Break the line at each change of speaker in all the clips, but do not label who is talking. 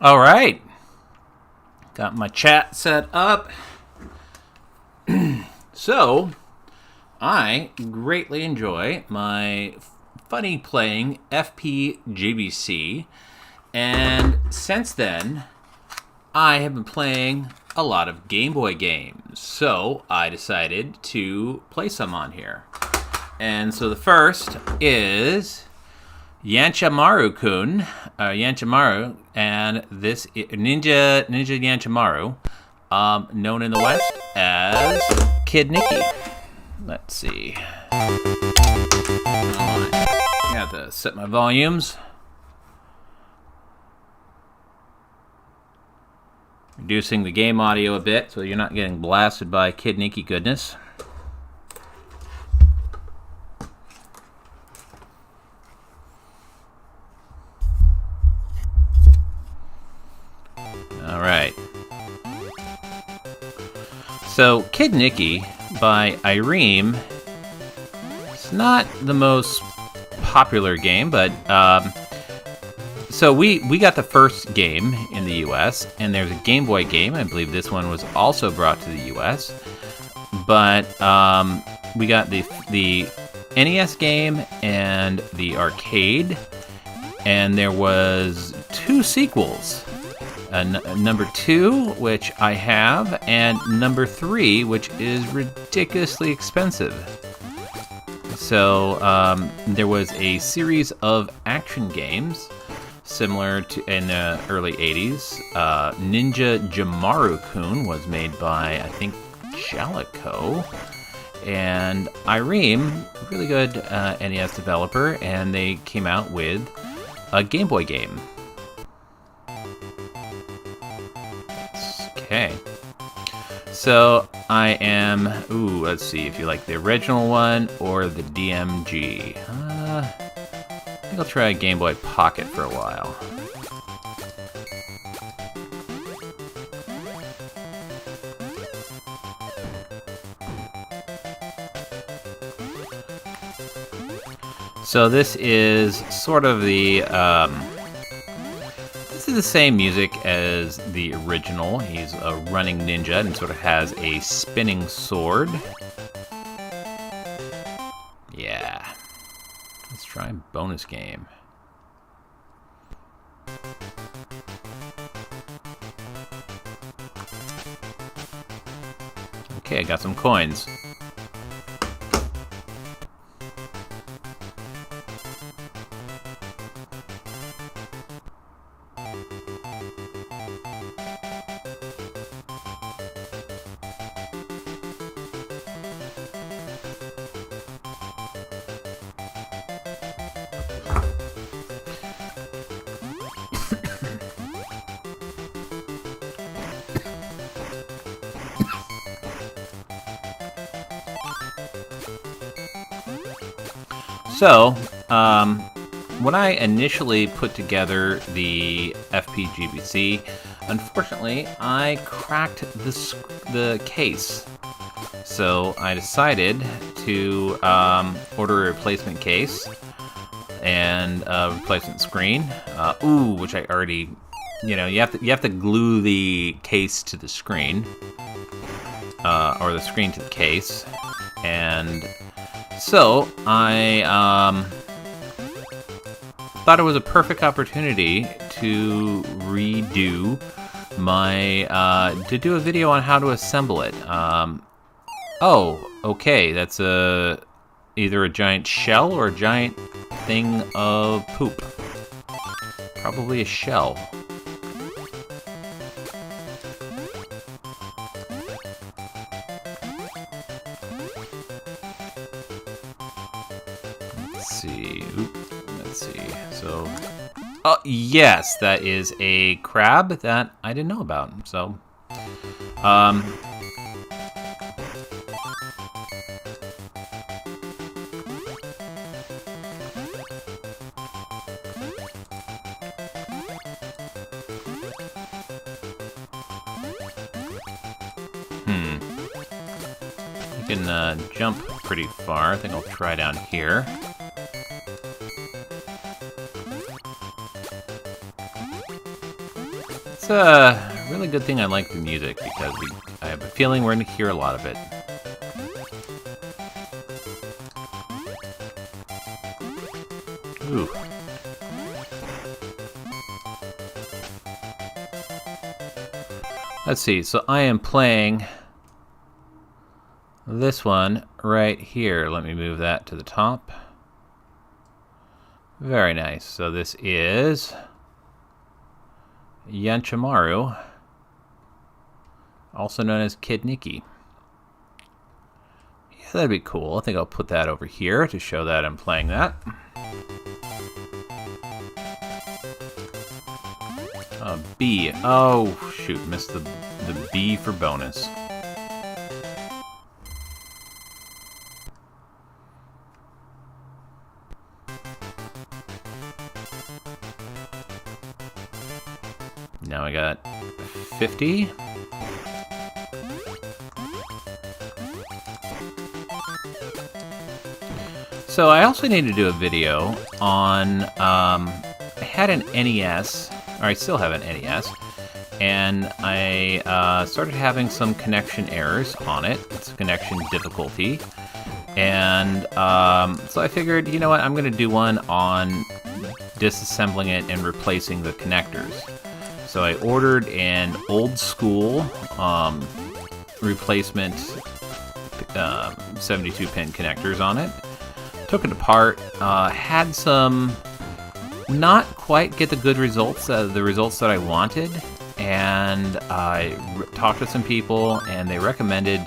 All right. Got my chat set up. So, I greatly enjoy my funny playing FPGBC, and since then, I have been playing a lot of Game Boy games. So, I decided to play some on here. And so the first is Yanchamaru-kun, Yanchamaru, and this Ninja Yanchamaru, known in the West as Kid Nicky. Let's see. I got to set my volumes. Reducing the game audio a bit so you're not getting blasted by Kid Nicky goodness. All right. So, Kid Nicky by Ireme. It's not the most popular game, but so we got the first game in the U.S. and there's a Game Boy game. I believe this one was also brought to the U.S. But we got the NES game and the arcade, and there was 2 sequels. Number 2, which I have, and number 3, which is ridiculously expensive. So there was a series of action games similar to in the early 80s. Ninja Jamaru-kun was made by, I think, Jalico. And Ireme, really good NES developer, and they came out with a Game Boy game. Okay. So I am, let's see if you like the original one or the DMG. I think I'll try a Game Boy Pocket for a while. So this is sort of the, this is the same music as the original. He's a running ninja and sort of has a spinning sword. Yeah. Let's try a bonus game. Okay, I got some coins. So, when I initially put together the FPGBC, unfortunately, I cracked the case. So I decided to order a replacement case and a replacement screen. Which I already, you have to glue the case to the screen, or the screen to the case, and so I thought it was a perfect opportunity to redo my to do a video on how to assemble it. Okay, that's either a giant shell or a giant thing of poop. Probably a shell. Let's see. So, yes, that is a crab that I didn't know about. So, you can jump pretty far. I think I'll try down here. It's a really good thing I like the music, because I have a feeling we're going to hear a lot of it. Ooh. Let's see, so I am playing this one right here. Let me move that to the top. Very nice. So this is Yanchimaru, also known as Kid Nicky. Yeah, that'd be cool. I think I'll put that over here to show that I'm playing that. B. Oh, shoot. Missed the B for bonus. Now I got 50. So I also need to do a video on, I had an NES, or I still have an NES, and I started having some connection errors on it. It's connection difficulty. And so I figured, you know what, I'm going to do one on disassembling it and replacing the connectors. So I ordered an old school replacement 72-pin connectors on it. Took it apart, had some not quite get the good results, the results that I wanted, and I talked to some people, and they recommended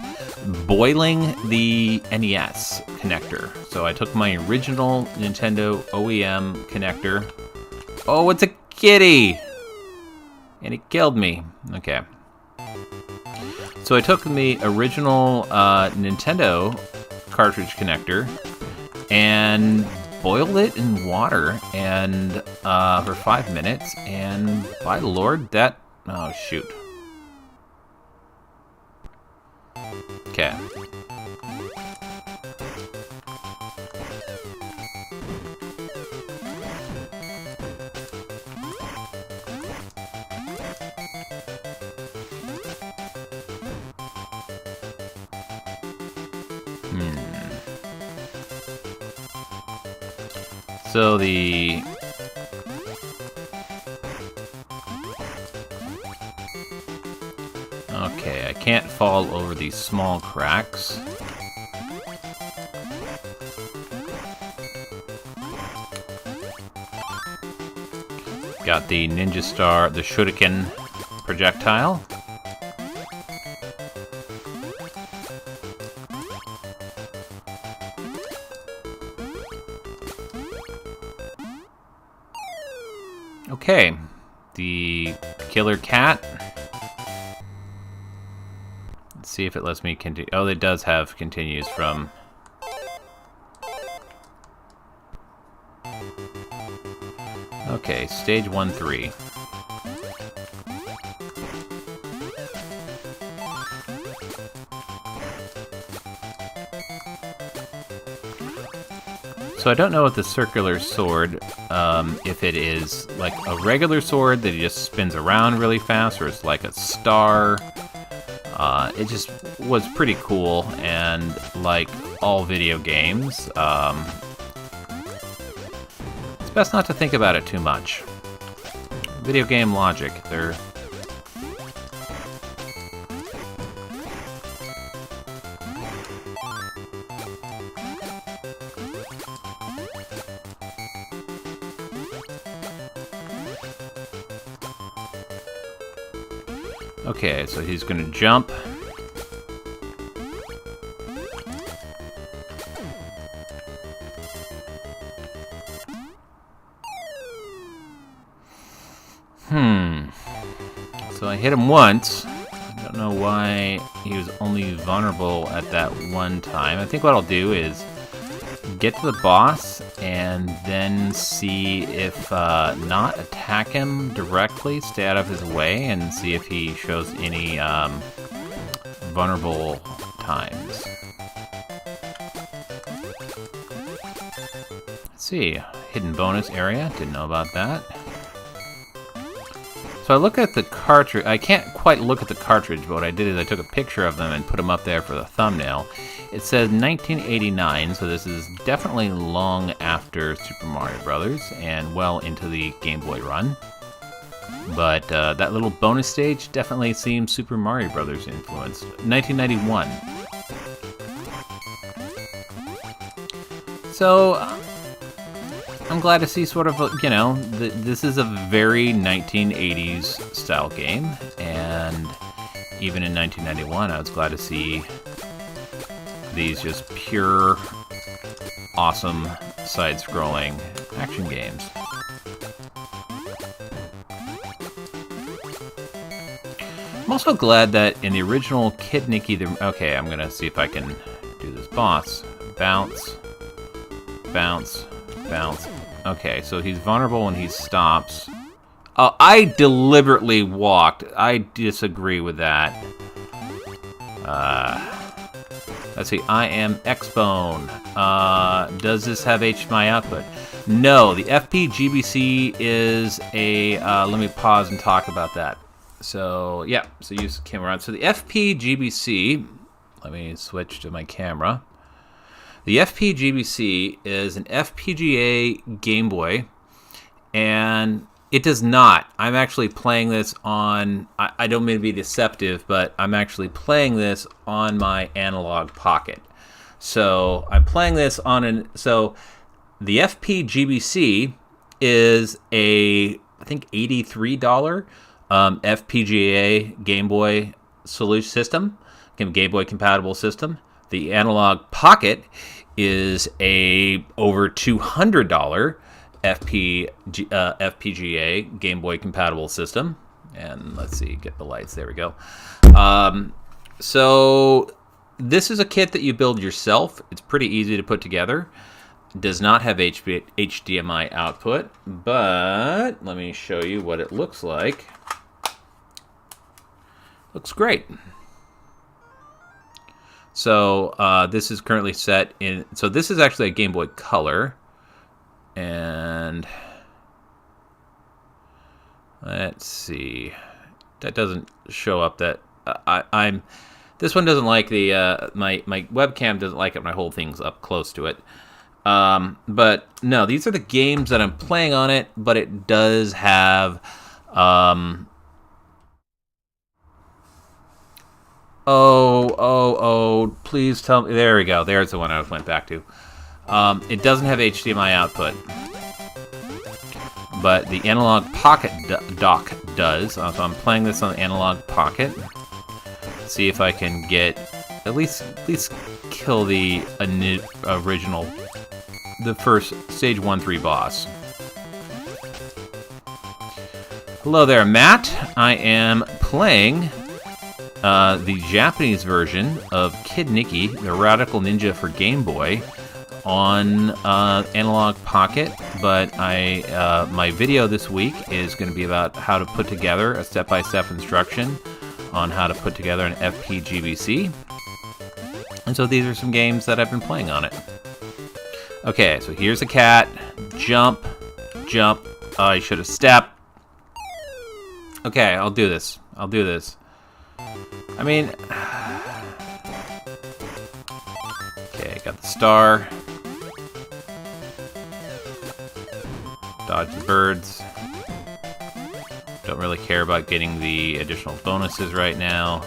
boiling the NES connector. So I took my original Nintendo OEM connector. Oh, it's a kitty! And it killed me. Okay. So I took the original Nintendo cartridge connector and boiled it in water and for 5 minutes, and by the Lord, that... Oh, shoot. Okay. So the... Okay, I can't fall over these small cracks. Got the Ninja Star, the Shuriken projectile. Okay, the Killer Cat. Let's see if it lets me continue. Oh, it does have continues from... Okay, stage 1-3. So I don't know with the circular sword, if it is like a regular sword that it just spins around really fast, or it's like a star. It just was pretty cool, and like all video games, it's best not to think about it too much. Video game logic, they're... Okay, so he's gonna jump. So I hit him once. I don't know why he was only vulnerable at that one time. I think what I'll do is get to the boss and then see if not attack him directly, stay out of his way, and see if he shows any vulnerable times. Let's see, hidden bonus area, didn't know about that. So I look at the cartridge. I can't quite look at the cartridge, but what I did is I took a picture of them and put them up there for the thumbnail. It says 1989, so this is definitely long after Super Mario Brothers and well into the Game Boy run. But that little bonus stage definitely seems Super Mario Brothers influenced. 1991. So I'm glad to see sort of, you know, this is a very 1980s style game, and even in 1991, I was glad to see these just pure, awesome, side-scrolling action games. I'm also glad that in the original Kid Nicky, okay, I'm gonna see if I can do this boss. Bounce, bounce, bounce. Okay, so he's vulnerable when he stops. Oh, I deliberately walked. I disagree with that. Let's see, I am X-Bone. Does this have HDMI output? No, the FPGBC is a, let me pause and talk about that. So, yeah, so use the camera on. So the FPGBC, let me switch to my camera. The FPGBC is an FPGA Game Boy, and it does not. I'm actually playing this on, I don't mean to be deceptive, but I'm actually playing this on my analog pocket. So I'm playing this on so the FPGBC is a, I think, $83 FPGA Game Boy solution system, Game Boy compatible system. The analog pocket is a over $200 FPGA Game Boy compatible system. And let's see, get the lights. There we go. So this is a kit that you build yourself. It's pretty easy to put together. Does not have HDMI output, but let me show you what it looks like. Looks great. So this is currently set in, so this is actually a Game Boy Color, and let's see, that doesn't show up. That I'm this one doesn't like the my webcam doesn't like it when I hold things up close to it. But no, these are the games that I'm playing on it, but it does have please tell me. There we go. There's the one I went back to. It doesn't have HDMI output, but the analog pocket dock does. So I'm playing this on the analog pocket. See if I can get at least kill the original, the first stage 1-3 boss. Hello there, Matt. I am playing the Japanese version of Kid Nicky, the Radical Ninja for Game Boy, on Analog Pocket, but my video this week is going to be about how to put together a step-by-step instruction on how to put together an FPGBC. And so these are some games that I've been playing on it. Okay, so here's a cat. Jump, jump. I should have stepped. Okay, I'll do this. I'll do this. I mean, okay, got the star. Dodge the birds. Don't really care about getting the additional bonuses right now.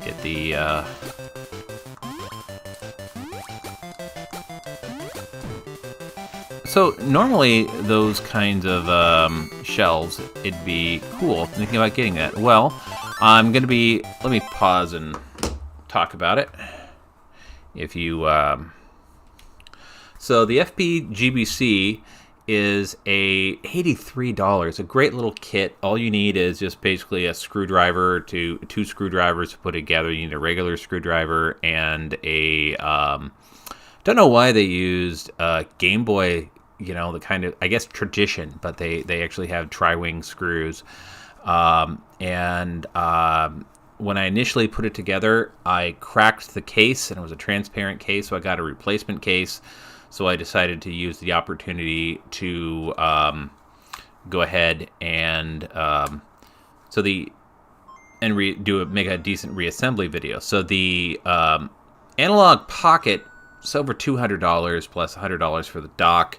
Get the, So, normally, those kinds of shells, it'd be cool thinking about getting that. Well, I'm going to be... Let me pause and talk about it. If you... So, the FPGBC is a $83. A great little kit. All you need is just basically a screwdriver to... two screwdrivers to put together. You need a regular screwdriver and a... don't know why they used Game Boy, you know, the kind of, I guess, tradition, but they actually have tri-wing screws. When I initially put it together, I cracked the case, and it was a transparent case, so I got a replacement case. So I decided to use the opportunity to go ahead and make a decent reassembly video. So the Analog Pocket is over $200 plus $100 for the dock,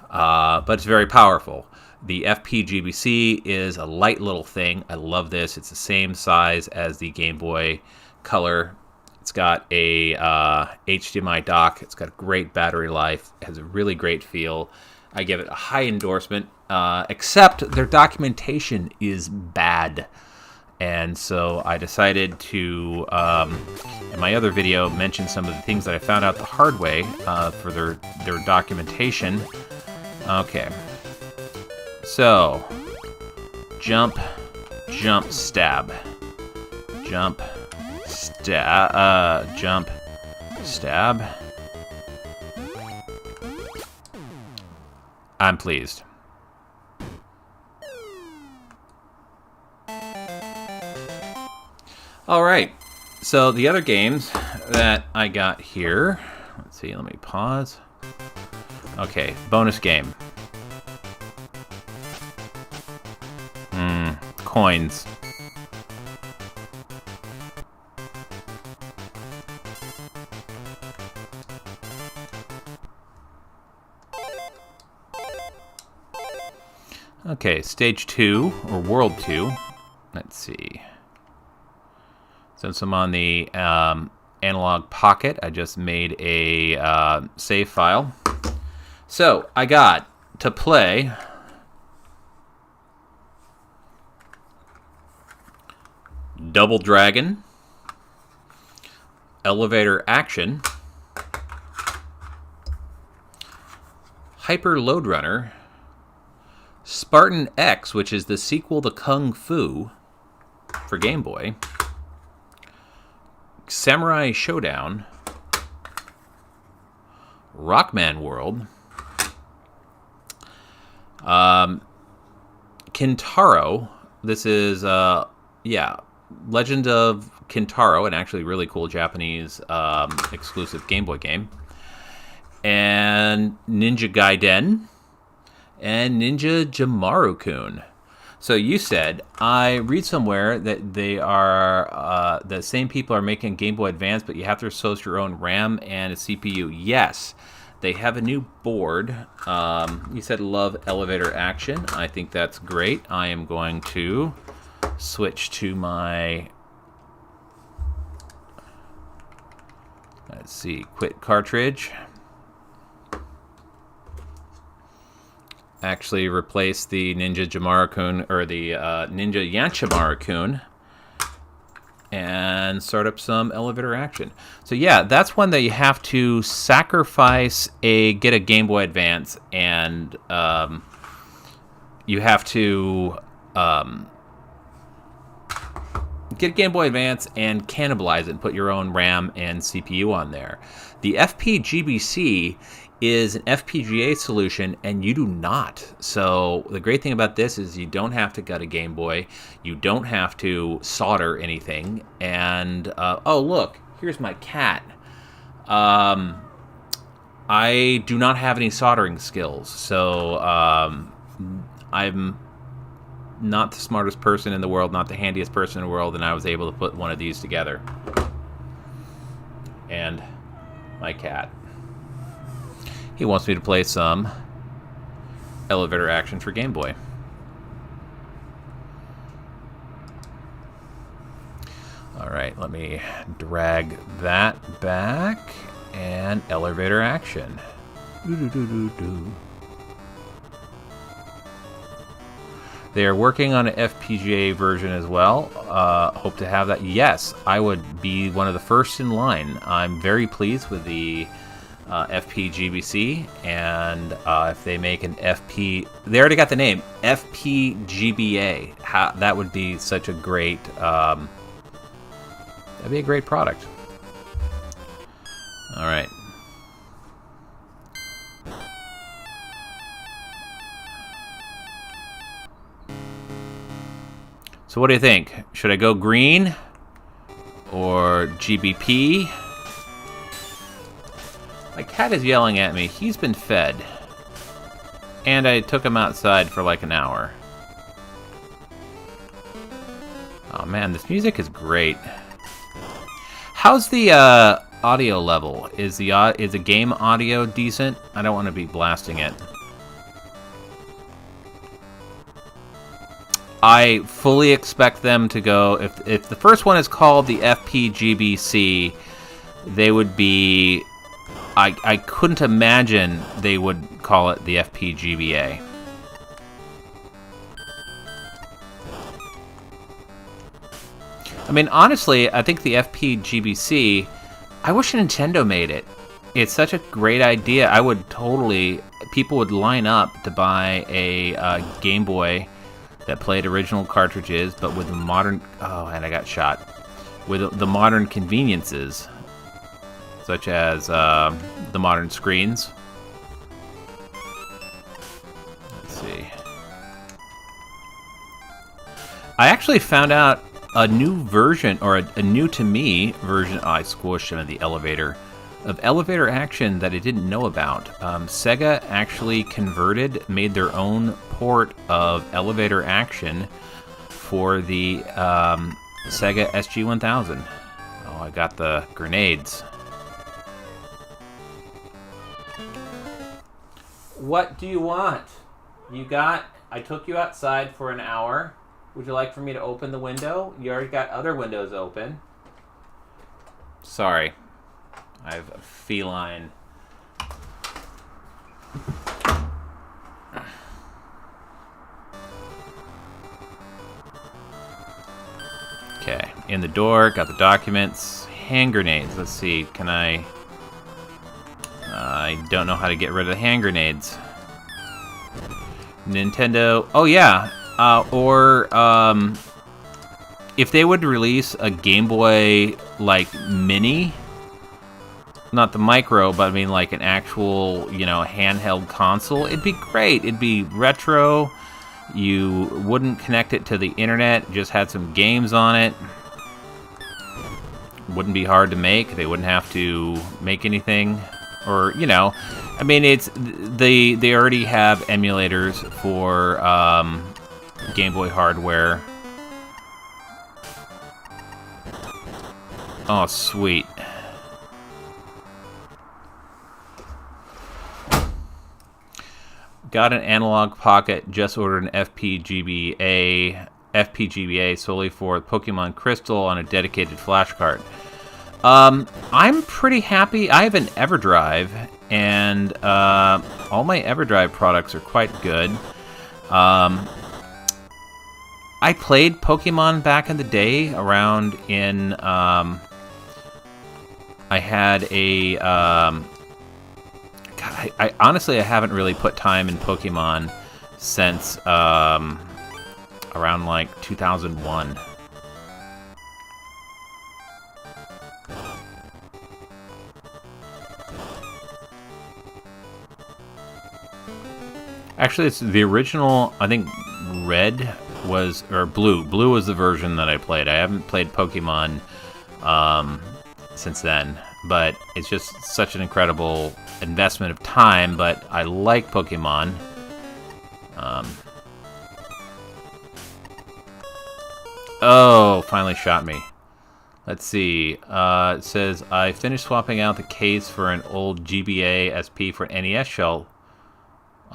but it's very powerful. The FPGBC is a light little thing. I love this. It's the same size as the Game Boy Color. It's got a HDMI dock. It's got a great battery life. It has a really great feel. I give it a high endorsement, except their documentation is bad. And so I decided to, in my other video, mention some of the things that I found out the hard way for their documentation. Okay. So, jump, stab. Jump, stab. I'm pleased. All right. So the other games that I got here, let's see, let me pause. Okay, bonus game. Coins. Okay, stage 2, or world 2. Let's see. Since I'm on the Analog Pocket, I just made a save file. So, I got to play Double Dragon, Elevator Action, Hyper Load Runner, Spartan X, which is the sequel to Kung Fu for Game Boy, Samurai Showdown, Rockman World, Kintaro. This is, Legend of Kintaro, an actually really cool Japanese exclusive Game Boy game, and Ninja Gaiden, and Ninja Jamaru-kun. So you said, I read somewhere that they are, the same people are making Game Boy Advance, but you have to source your own RAM and a CPU. Yes, they have a new board. You said love elevator action. I think that's great. I am going to switch to my, let's see, quit cartridge. Actually replace the Ninja Jamaru-kun, or the Ninja Yanchamaru-kun, and start up some elevator action. So yeah, that's one that you have to sacrifice get a Game Boy Advance, and you have to get a Game Boy Advance and cannibalize it and put your own RAM and CPU on there. The FPGBC is an FPGA solution, and you do not. So the great thing about this is you don't have to gut a Game Boy, you don't have to solder anything, and oh look, here's my cat. I do not have any soldering skills, so I'm not the smartest person in the world, not the handiest person in the world, and I was able to put one of these together. And my cat, he wants me to play some elevator action for Game Boy. All right, let me drag that back, and elevator action. They are working on an FPGA version as well. Hope to have that. Yes, I would be one of the first in line. I'm very pleased with the FPGBC, and if they make an they already got the name, FPGBA. That would be such a great, that'd be a great product. All right. So what do you think? Should I go green or GBP? My cat is yelling at me. He's been fed. And I took him outside for like an hour. Oh man, this music is great. How's the audio level? Is the game audio decent? I don't want to be blasting it. I fully expect them to go, if the first one is called the FPGBC, they would be, I couldn't imagine they would call it the FPGBA. I mean, honestly, I think the FPGBC, I wish Nintendo made it. It's such a great idea. I would totally, people would line up to buy a Game Boy that played original cartridges, but with the modern, oh, and I got shot, with the modern conveniences, such as the modern screens. Let's see. I actually found out a new version, or a new to me version, oh, I squished into the elevator, of elevator action that I didn't know about. Sega actually made their own port of elevator action for the Sega SG-1000. Oh, I got the grenades. What do you want? I took you outside for an hour. Would you like for me to open the window? You already got other windows open. Sorry. I have a feline. Okay, in the door, got the documents. Hand grenades, let's see, can I don't know how to get rid of the hand grenades. Nintendo, oh yeah, if they would release a Game Boy, like, mini, not the micro, but I mean like an actual, handheld console, it'd be great. It'd be retro. You wouldn't connect it to the internet, just had some games on it. Wouldn't be hard to make. They wouldn't have to make anything. Or, I mean, they already have emulators for Game Boy hardware. Oh, sweet. Got an analog pocket, just ordered an FPGBA solely for Pokemon Crystal on a dedicated flash card. I'm pretty happy. I have an EverDrive, and all my EverDrive products are quite good. I played Pokemon back in the day, around in, I had a, I honestly, I haven't really put time in Pokemon since around like 2001. Actually, it's the original, I think Red was, or Blue. Blue was the version that I played. I haven't played Pokemon since then, but it's just such an incredible investment of time, but I like Pokemon. Oh, finally shot me. Let's see. It says, I finished swapping out the case for an old GBA SP for an NES shell.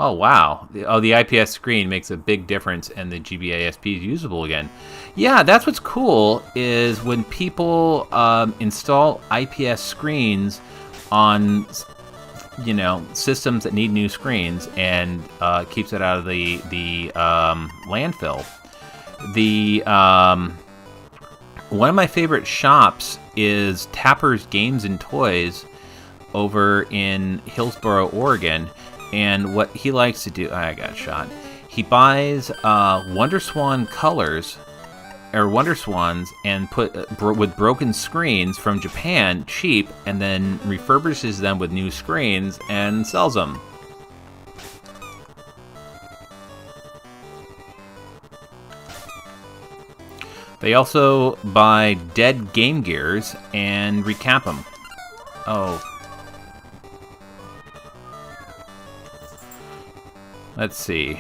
Oh, wow. The IPS screen makes a big difference, and the GBA SP is usable again. Yeah, that's what's cool, is when people install IPS screens on, systems that need new screens, and keeps it out of the landfill. One of my favorite shops is Tapper's Games and Toys over in Hillsboro, Oregon. And what he likes to do, I got shot. He buys WonderSwan colors, or WonderSwans, and with broken screens from Japan, cheap, and then refurbishes them with new screens and sells them. They also buy dead Game Gears and recap them. Oh. Let's see.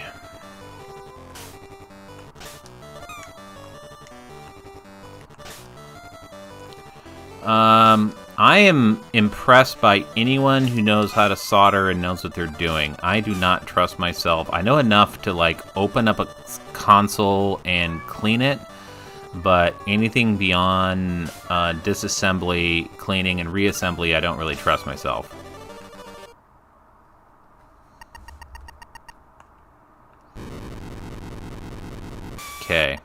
I am impressed by anyone who knows how to solder and knows what they're doing. I do not trust myself. I know enough to, like, open up a console and clean it, but anything beyond disassembly, cleaning, and reassembly, I don't really trust myself. Okay.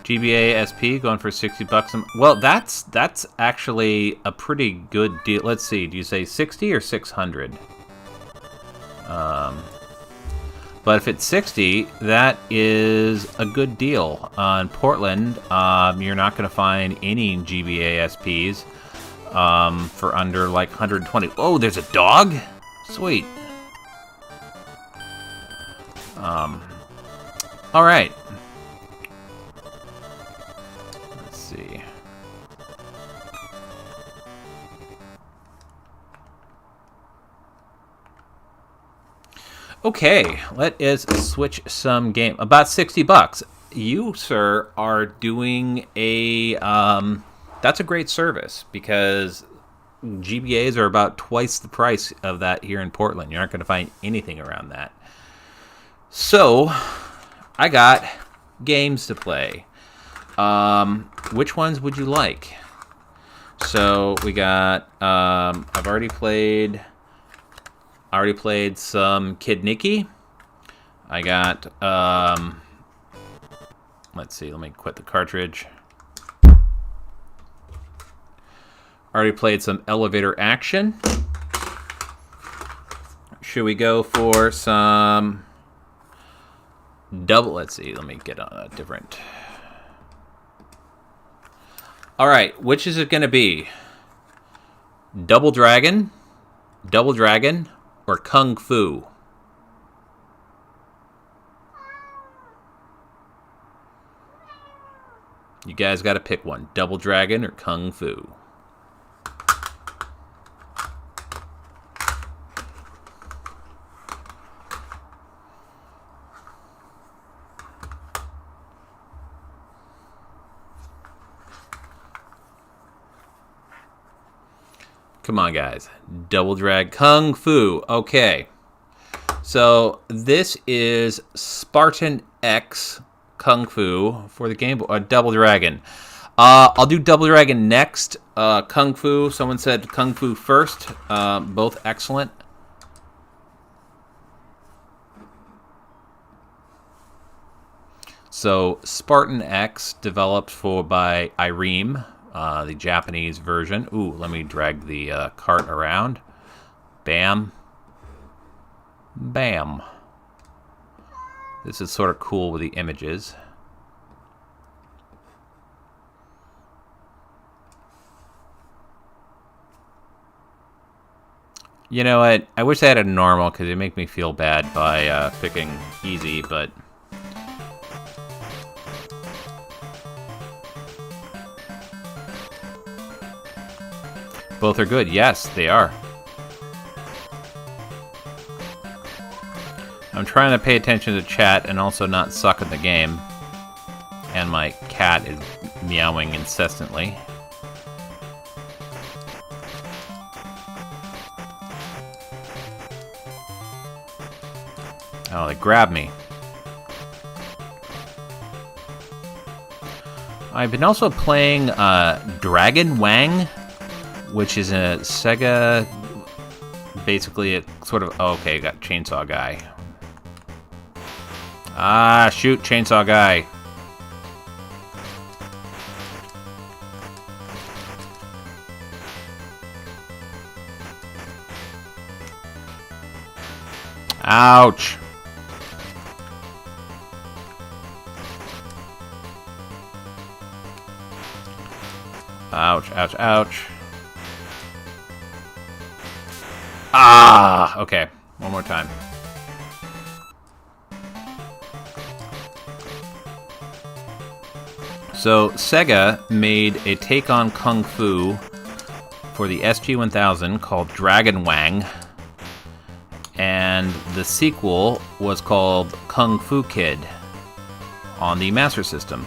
GBA SP going for $60. Well, that's actually a pretty good deal. Let's see. Do you say 60 or 600? But if it's 60, that is a good deal. In Portland, you're not going to find any GBA SPs for under like 120. Oh, there's a dog? Sweet. All right. Let's see. Okay, let us switch some game. About $60. You, sir, are doing a that's a great service, because GBAs are about twice the price of that here in Portland. You're not going to find anything around that. So, I got games to play. Which ones would you like? So, we got, I've already played some Kid Nicky. I got, let's see, let me quit the cartridge. Already played some Elevator Action. Should we go for some let's see, let me get on a different. All right, which is it going to be? Double Dragon, or Kung Fu? You guys got to pick one. Double Dragon or Kung Fu? Come on, guys. Double Drag Kung Fu. Okay. So this is Spartan X Kung Fu for the Game Boy. Double Dragon. I'll do Double Dragon next. Kung Fu. Someone said Kung Fu first. Both excellent. So Spartan X, developed by Ireme. The Japanese version. Ooh, let me drag the cart around. Bam. Bam. This is sort of cool with the images. You know what? I wish I had a normal, because it make me feel bad by picking easy, but... Both are good. Yes, they are. I'm trying to pay attention to chat and also not suck at the game. And my cat is meowing incessantly. Oh, they grabbed me. I've been also playing Dragon Wang, which is a Sega, basically a sort of, oh, okay, got Chainsaw Guy. Ah, shoot, Chainsaw Guy. Ouch. Ouch, ouch, ouch. Ah, okay. One more time. So Sega made a take on Kung Fu for the SG-1000 called Dragon Wang, and the sequel was called Kung Fu Kid on the Master System.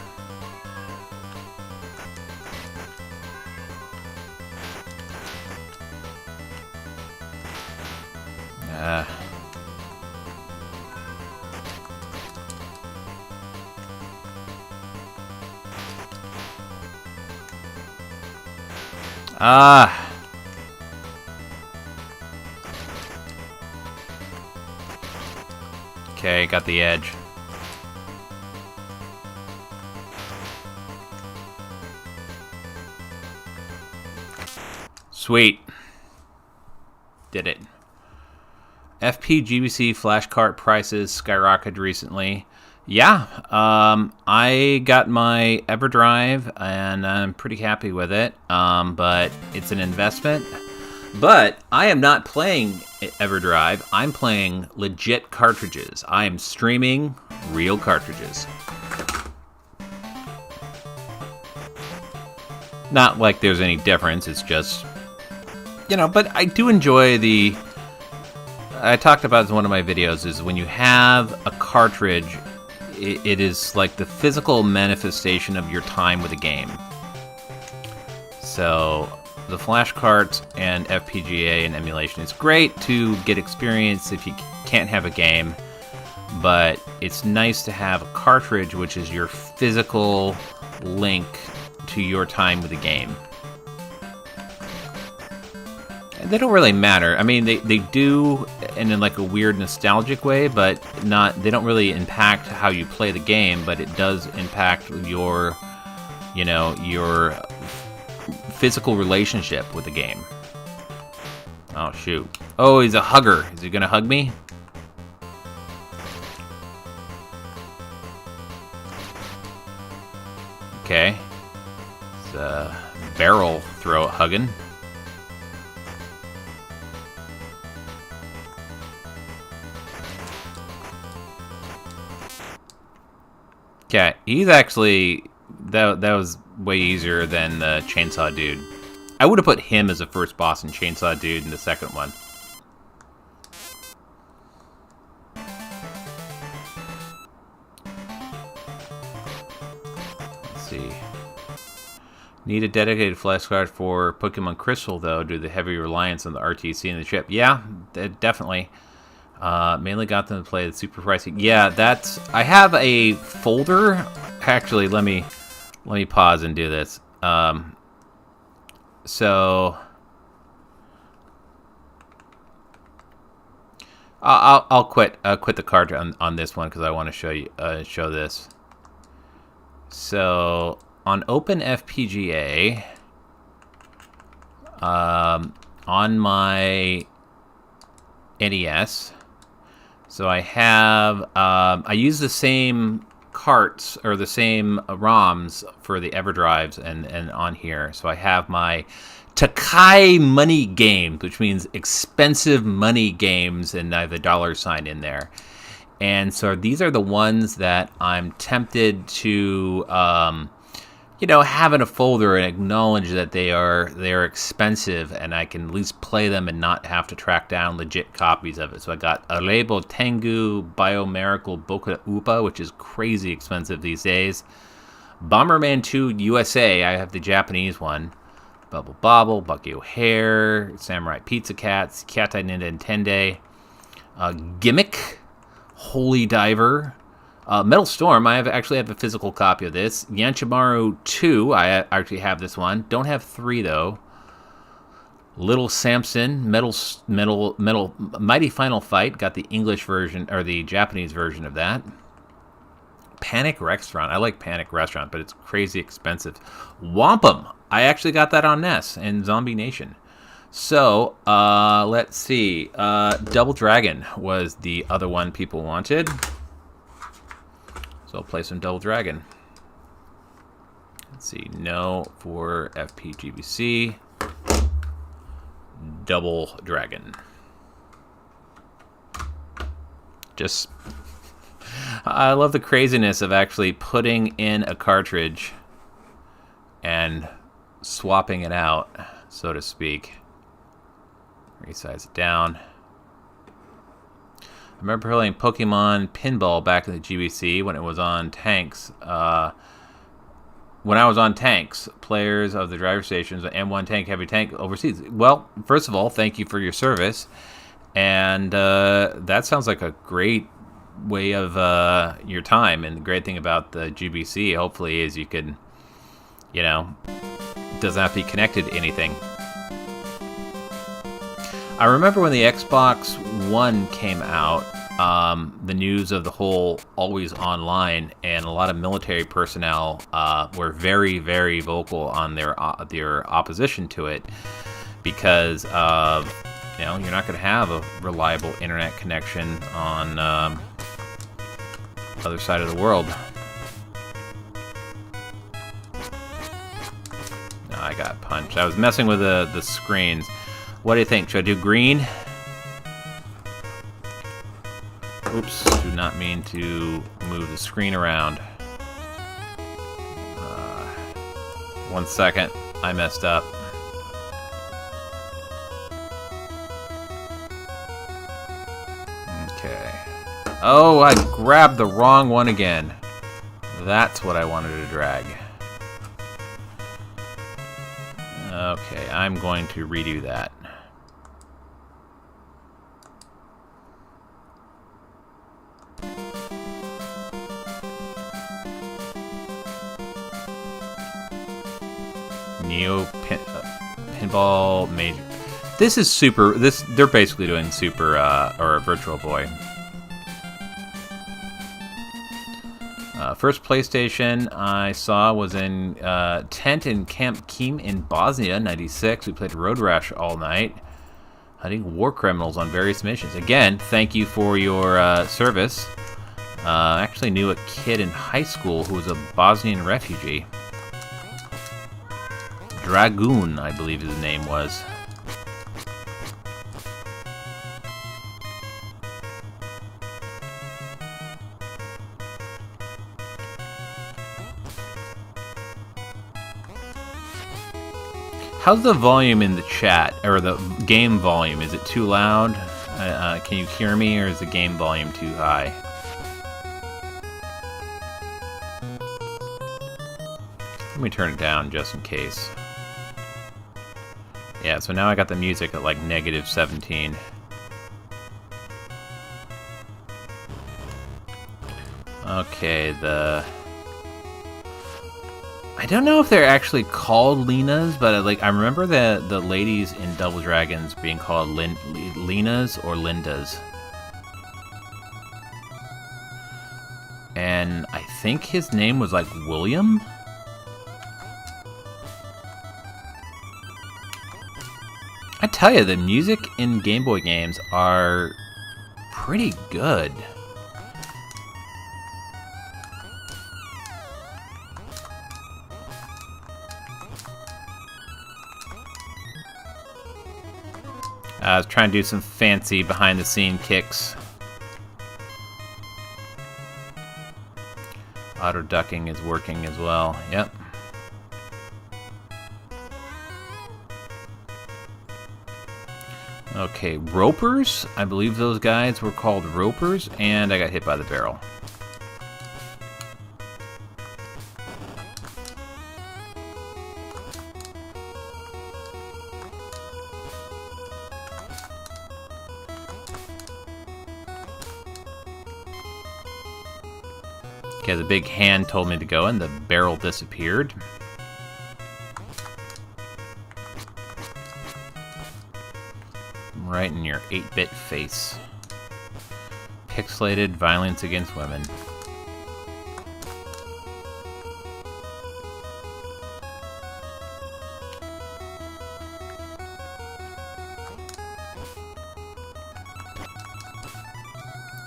Okay, got the edge. Sweet. Did it. FPGBC flashcard prices skyrocketed recently. Yeah, I got my EverDrive, and I'm pretty happy with it, but it's an investment. But I am not playing EverDrive. I'm playing legit cartridges. I am streaming real cartridges. Not like there's any difference, it's just, you know, but I do enjoy the... I talked about it in one of my videos, is when you have a cartridge, it is like the physical manifestation of your time with a game. So the flash carts and FPGA and emulation is great to get experience if you can't have a game, but it's nice to have a cartridge, which is your physical link to your time with the game. And they don't really matter. I mean, they do in like a weird nostalgic way, but they don't really impact how you play the game, but it does impact your, you know, your physical relationship with the game. Oh, shoot. Oh, he's a hugger. Is he gonna hug me? Okay. It's a barrel throw hugging. Okay, he's actually... That was way easier than the Chainsaw Dude. I would have put him as the first boss in Chainsaw Dude in the second one. Let's see. Need a dedicated flash card for Pokemon Crystal, though, due to the heavy reliance on the RTC and the chip. Yeah, definitely. Mainly got them to play the super pricey. Yeah, that's... I have a folder. Actually, let me pause and do this. So I'll quit the card on this one because I want to show this. So on OpenFPGA, on my NES, so I have I use the same carts or the same ROMs for the EverDrives and on here. So I have my Takai Money Games, which means expensive money games, and I have the $sign in there. And so these are the ones that I'm tempted to you know, have in a folder and acknowledge that they're expensive, and I can at least play them and not have to track down legit copies of it. So I got Arebo Tengu, Biomiracle Boku Upa, which is crazy expensive these days. Bomberman 2 USA, I have the Japanese one. Bubble Bobble, Bucky O'Hare, Samurai Pizza Cats, Katai Ninja Tende, Gimmick, Holy Diver, Metal Storm, I actually have a physical copy of this. Yanchimaru 2, I actually have this one. Don't have 3, though. Little Samson, Mighty Final Fight, got the English version, or the Japanese version of that. Panic Restaurant, I like Panic Restaurant, but it's crazy expensive. Wampum, I actually got that on NES and Zombie Nation. So, let's see. Double Dragon was the other one people wanted. So I'll play some Double Dragon. Let's see, no for FPGBC. Double Dragon. Just, I love the craziness of actually putting in a cartridge and swapping it out, so to speak. Resize it down. I remember playing Pokemon Pinball back in the GBC when it was on tanks. When I was on tanks, players of the driver stations, M1 tank, heavy tank overseas. Well, first of all, thank you for your service. And that sounds like a great way of your time. And the great thing about the GBC, hopefully, is you can, you know, doesn't have to be connected to anything. I remember when the Xbox One came out, the news of the whole always online, and a lot of military personnel were very, very vocal on their opposition to it, because you know, you're not going to have a reliable internet connection on the other side of the world. No, I got punched. I was messing with the screens. What do you think? Should I do green? Oops, do not mean to move the screen around. 1 second, I messed up. Okay. Oh, I grabbed the wrong one again. That's what I wanted to drag. Okay, I'm going to redo that. Pinball Major. This is super. They're basically doing Super or Virtual Boy. First PlayStation I saw was in tent in Camp Keem in Bosnia, '96. We played Road Rash all night, hunting war criminals on various missions. Again, thank you for your service. I actually knew a kid in high school who was a Bosnian refugee. Dragoon, I believe his name was. How's the volume in the chat, or the game volume? Is it too loud? Can you hear me, or is the game volume too high? Let me turn it down just in case. Yeah, so now I got the music at like -17. Okay, I don't know if they're actually called Lenas, but I remember the ladies in Double Dragons being called Lenas or Lindas. And I think his name was like William? I tell you, the music in Game Boy games are pretty good. I was trying to do some fancy behind-the-scene kicks. Auto-ducking is working as well. Yep. Okay, ropers. I believe those guys were called ropers, and I got hit by the barrel. Okay, the big hand told me to go, and the barrel disappeared. Right in your 8-bit face. Pixelated violence against women.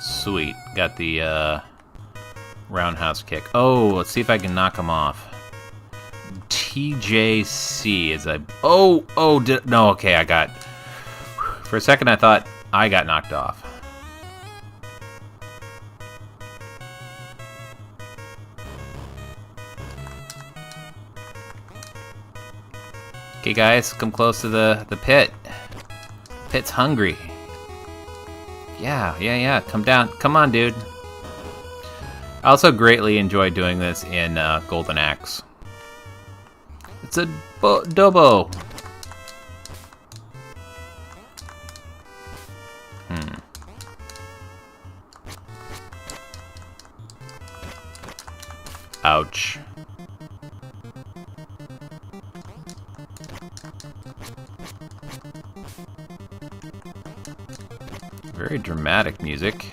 Sweet. Got the roundhouse kick. Oh, let's see if I can knock him off. TJC is a... Oh, no, okay, I got... For a second, I thought I got knocked off. Okay, guys, come close to the pit. Pit's hungry. Yeah. Come down. Come on, dude. I also greatly enjoy doing this in Golden Axe. It's a Dobo. Ouch. Very dramatic music.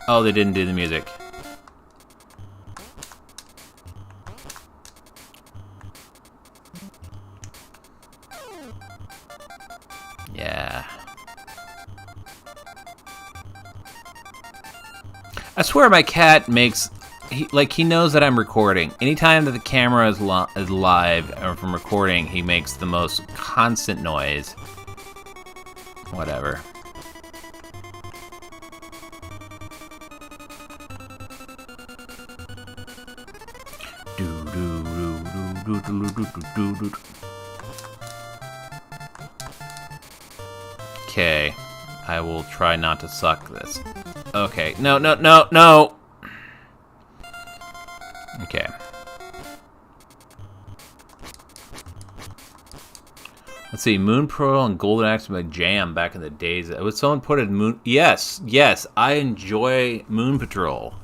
Oh, they didn't do the music. Yeah. I swear my cat makes... He knows that I'm recording. Anytime that the camera is live or from recording, he makes the most constant noise. Whatever. Okay. I will try not to suck this. Okay. No. Okay. Let's see. Moon Pearl and Golden Axe were my jam back in the days. Would someone put it Moon? Yes. I enjoy Moon Patrol.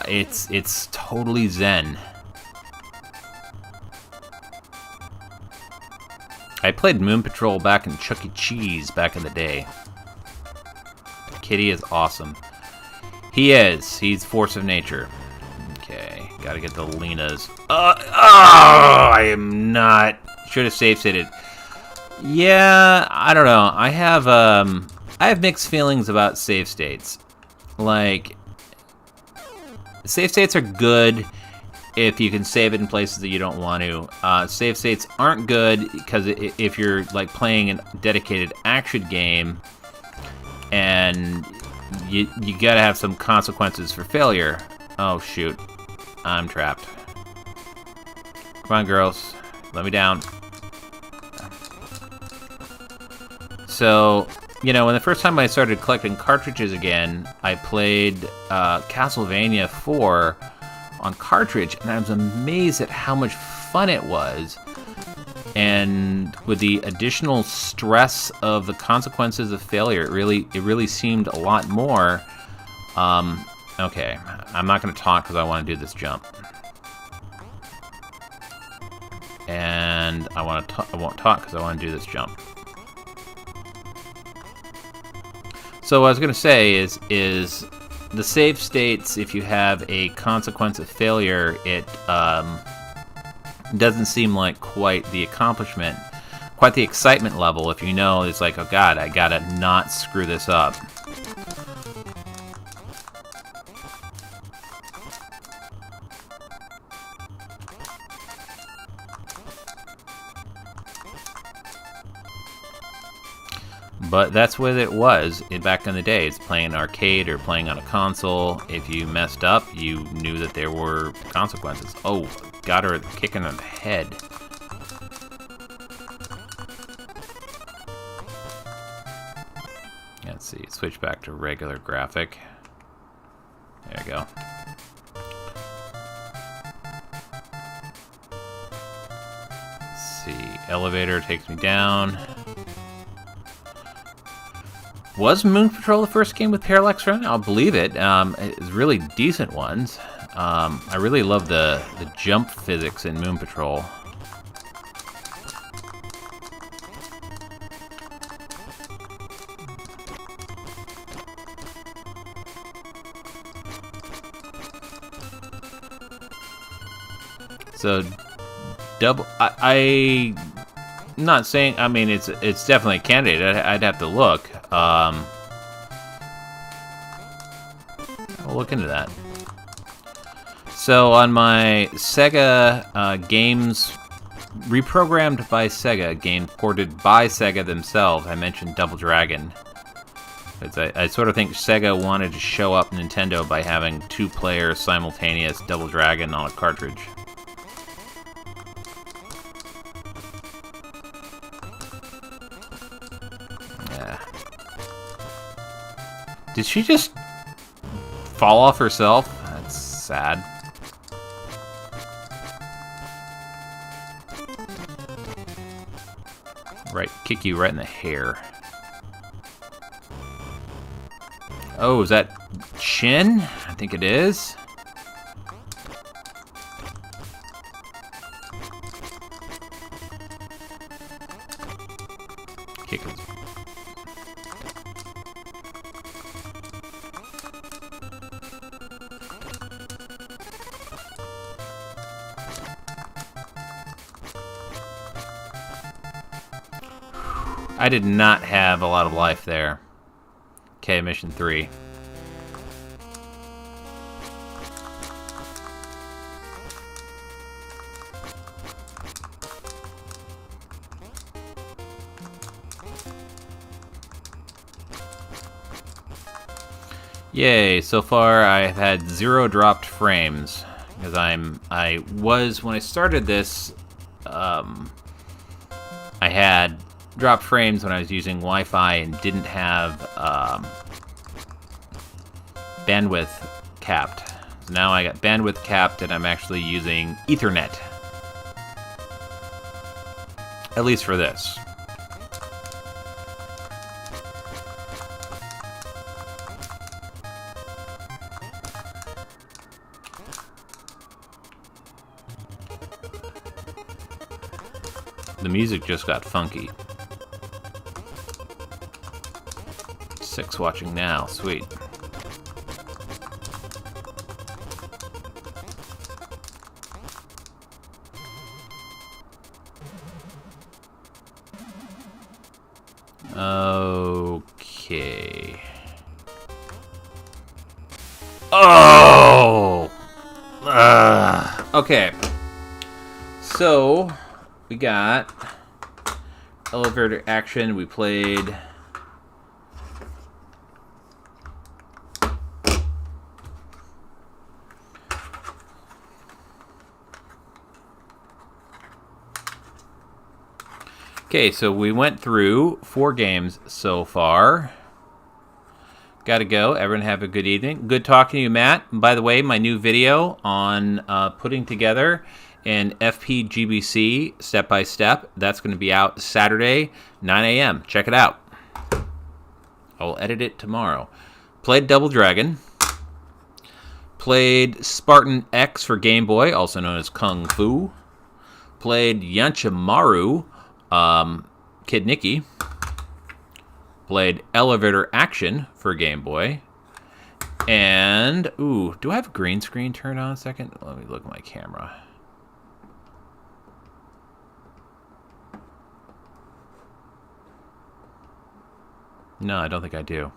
It's totally zen. I played Moon Patrol back in Chuck E. Cheese back in the day. Kitty is awesome. He is. He's force of nature. Okay, gotta get the Lenas. I am not. Should have save stated. Yeah, I don't know. I have mixed feelings about save states. Like, save states are good if you can save it in places that you don't want to. Save states aren't good because if you're like playing a dedicated action game, and you gotta have some consequences for failure. Oh shoot, I'm trapped. Come on, girls, let me down. So, you know, when the first time I started collecting cartridges again, I played Castlevania 4 on cartridge, and I was amazed at how much fun it was. And with the additional stress of the consequences of failure, it really seemed a lot more. Okay, I'm not going to talk because I want to do this jump, and I won't talk because I want to do this jump. So what I was going to say is the save states, if you have a consequence of failure, it doesn't seem like quite the accomplishment, quite the excitement level if you know it's like, oh god, I gotta not screw this up. But that's what it was back in the days, playing arcade or playing on a console. If you messed up, you knew that there were consequences. Oh, got her kicking her in the head. Let's see, switch back to regular graphic. There we go. Let's see, elevator takes me down. Was Moon Patrol the first game with parallax run? I'll believe it. It's really decent ones. I really love the jump physics in Moon Patrol. So, I'm not saying. I mean, it's definitely a candidate. I'd have to look. I'll look into that. So on my Sega games reprogrammed by Sega, games ported by Sega themselves, I mentioned Double Dragon. I sort of think Sega wanted to show up Nintendo by having 2-player simultaneous Double Dragon on a cartridge. Yeah. Did she just fall off herself? That's sad. Right, kick you right in the hair. Oh, is that Shin? I think it is. Kick him. I did not have a lot of life there. Okay, mission 3. Yay, so far I've had 0 dropped frames. Because I was, when I started this, I had dropped frames when I was using Wi-Fi and didn't have bandwidth capped. So now I got bandwidth capped and I'm actually using Ethernet. At least for this. The music just got funky. 6 watching now, sweet. Okay. Oh! Okay. So, we got elevator action. We played okay, so we went through 4 games so far. Gotta go. Everyone have a good evening. Good talking to you, Matt. And by the way, my new video on putting together an FPGBC step-by-step, that's going to be out Saturday, 9 a.m. Check it out. I'll edit it tomorrow. Played Double Dragon. Played Spartan X for Game Boy, also known as Kung Fu. Played Yanchimaru, Kid Nicky. Played Elevator Action for Game Boy. And, ooh, do I have green screen turned on a second? Let me look at my camera. No, I don't think I do.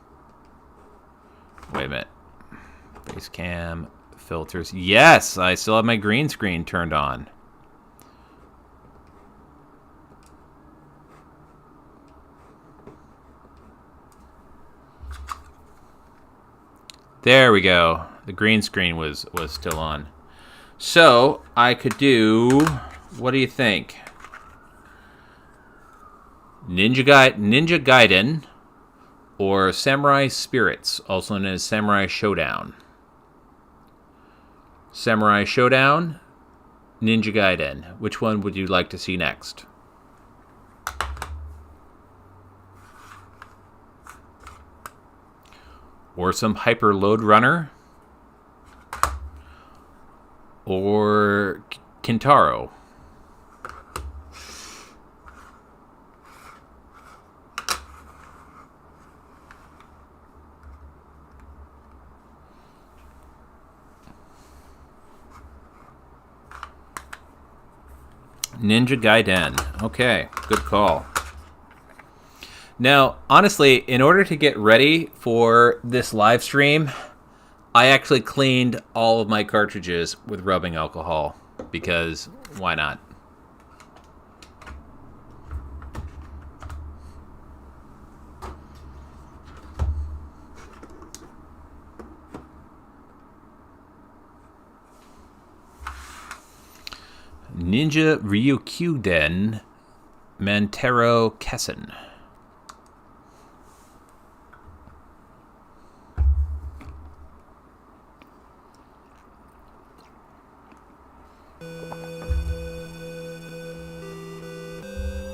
Wait a minute. Face cam, filters. Yes, I still have my green screen turned on. There we go. The green screen was still on. So, I could do... What do you think? Ninja Gaiden... or Samurai Spirits, also known as Samurai Showdown. Samurai Showdown, Ninja Gaiden. Which one would you like to see next? Or some Hyper Load Runner? Or Kintaro? Ninja Gaiden. Okay, good call. Now, honestly, in order to get ready for this live stream, I actually cleaned all of my cartridges with rubbing alcohol, because why not? Ninja Ryukyuden Mantero Kessen.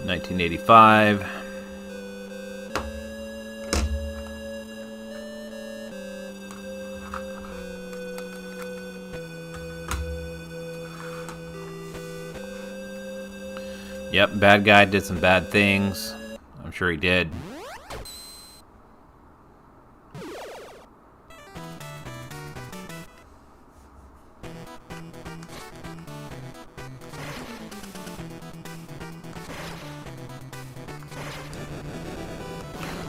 $1985. Yep, bad guy did some bad things. I'm sure he did.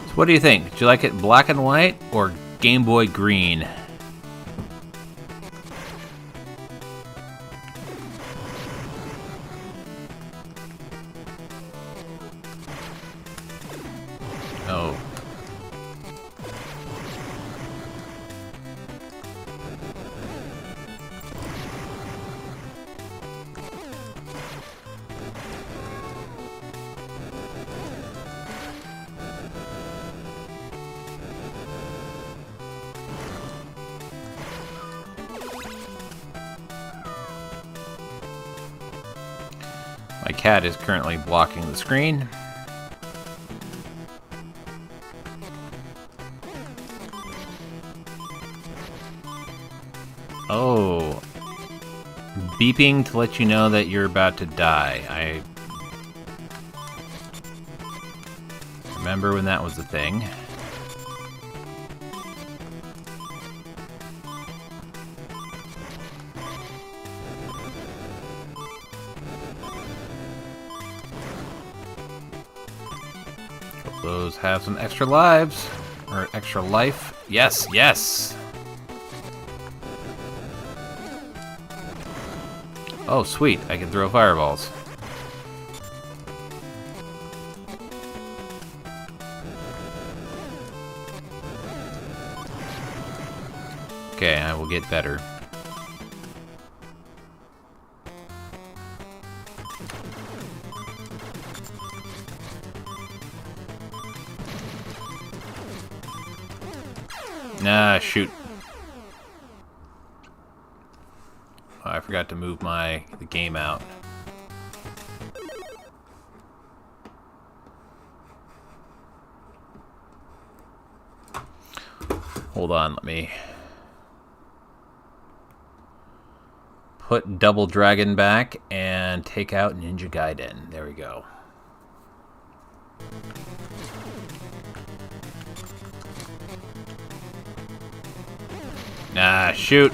So what do you think? Did you like it black and white or Game Boy green? Oh. My cat is currently blocking the screen. Oh. Beeping to let you know that you're about to die. I remember when that was a thing. Hope those have some extra lives. Or extra life. Yes, yes! Oh, sweet. I can throw fireballs. Okay, I will get better. Nah, shoot. I forgot to move the game out. Hold on, let me put Double Dragon back and take out Ninja Gaiden. There we go. Nah, shoot.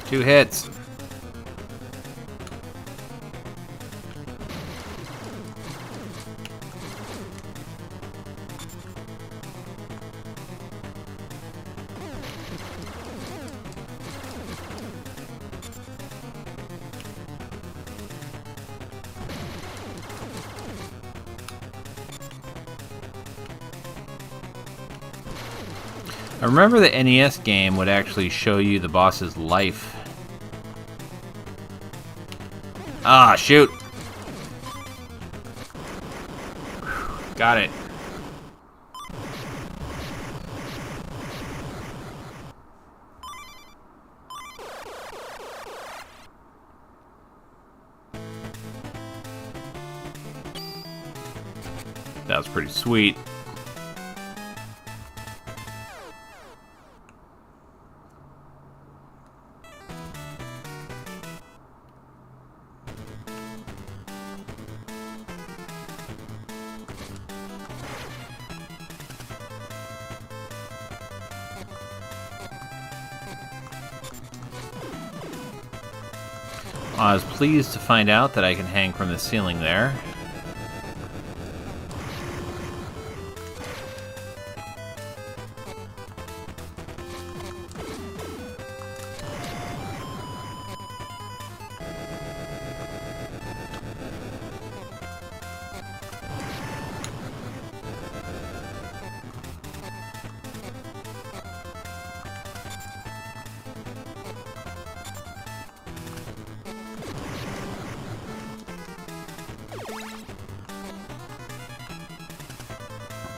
2 hits. I remember the NES game would actually show you the boss's life. Ah, shoot! Got it. That was pretty sweet. I was pleased to find out that I can hang from the ceiling there.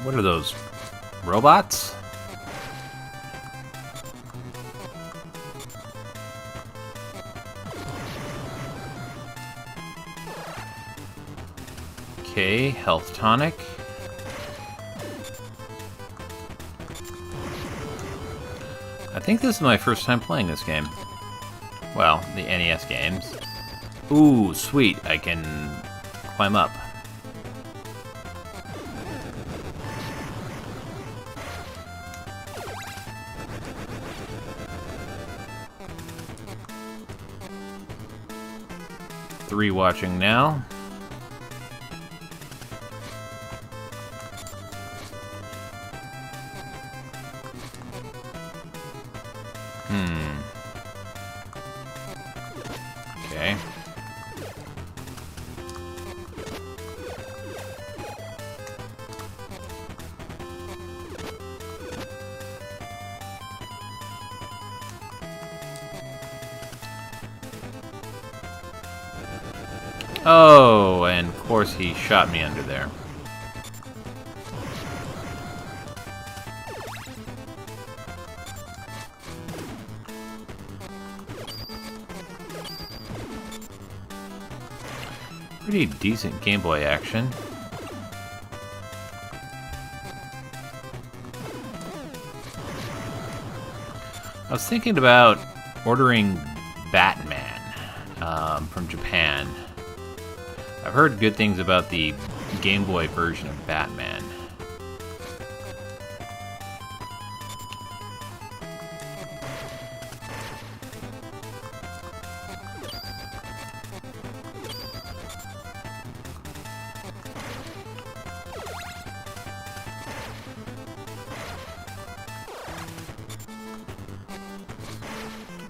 What are those? Robots? Okay, health tonic. I think this is my first time playing this game. Well, the NES games. Ooh, sweet, I can climb up. Three watching now. Okay. Oh, and of course he shot me under there. Pretty decent Game Boy action. I was thinking about ordering Batman from Japan. I've heard good things about the Game Boy version of Batman.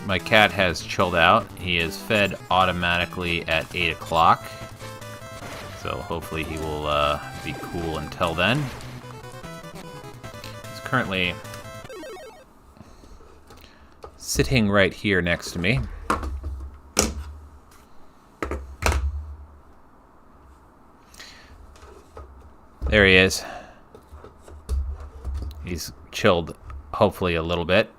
My cat has chilled out. He is fed automatically at 8 o'clock. So hopefully he will be cool until then. He's currently sitting right here next to me. There he is. He's chilled, hopefully, a little bit.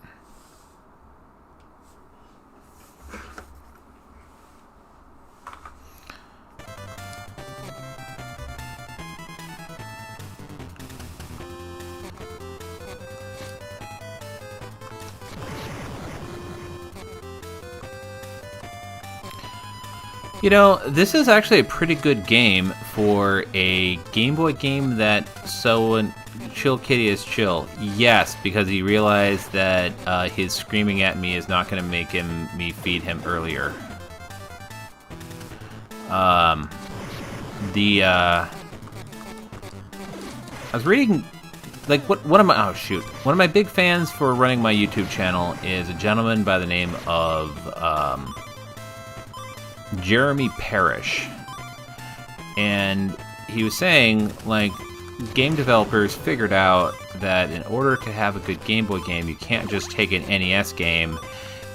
You know, this is actually a pretty good game for a Game Boy game that so Chill Kitty is chill. Yes, because he realized that his screaming at me is not going to make me feed him earlier. I was reading, like, one of my big fans for running my YouTube channel is a gentleman by the name of Jeremy Parrish, and he was saying, like, game developers figured out that in order to have a good Game Boy game, you can't just take an NES game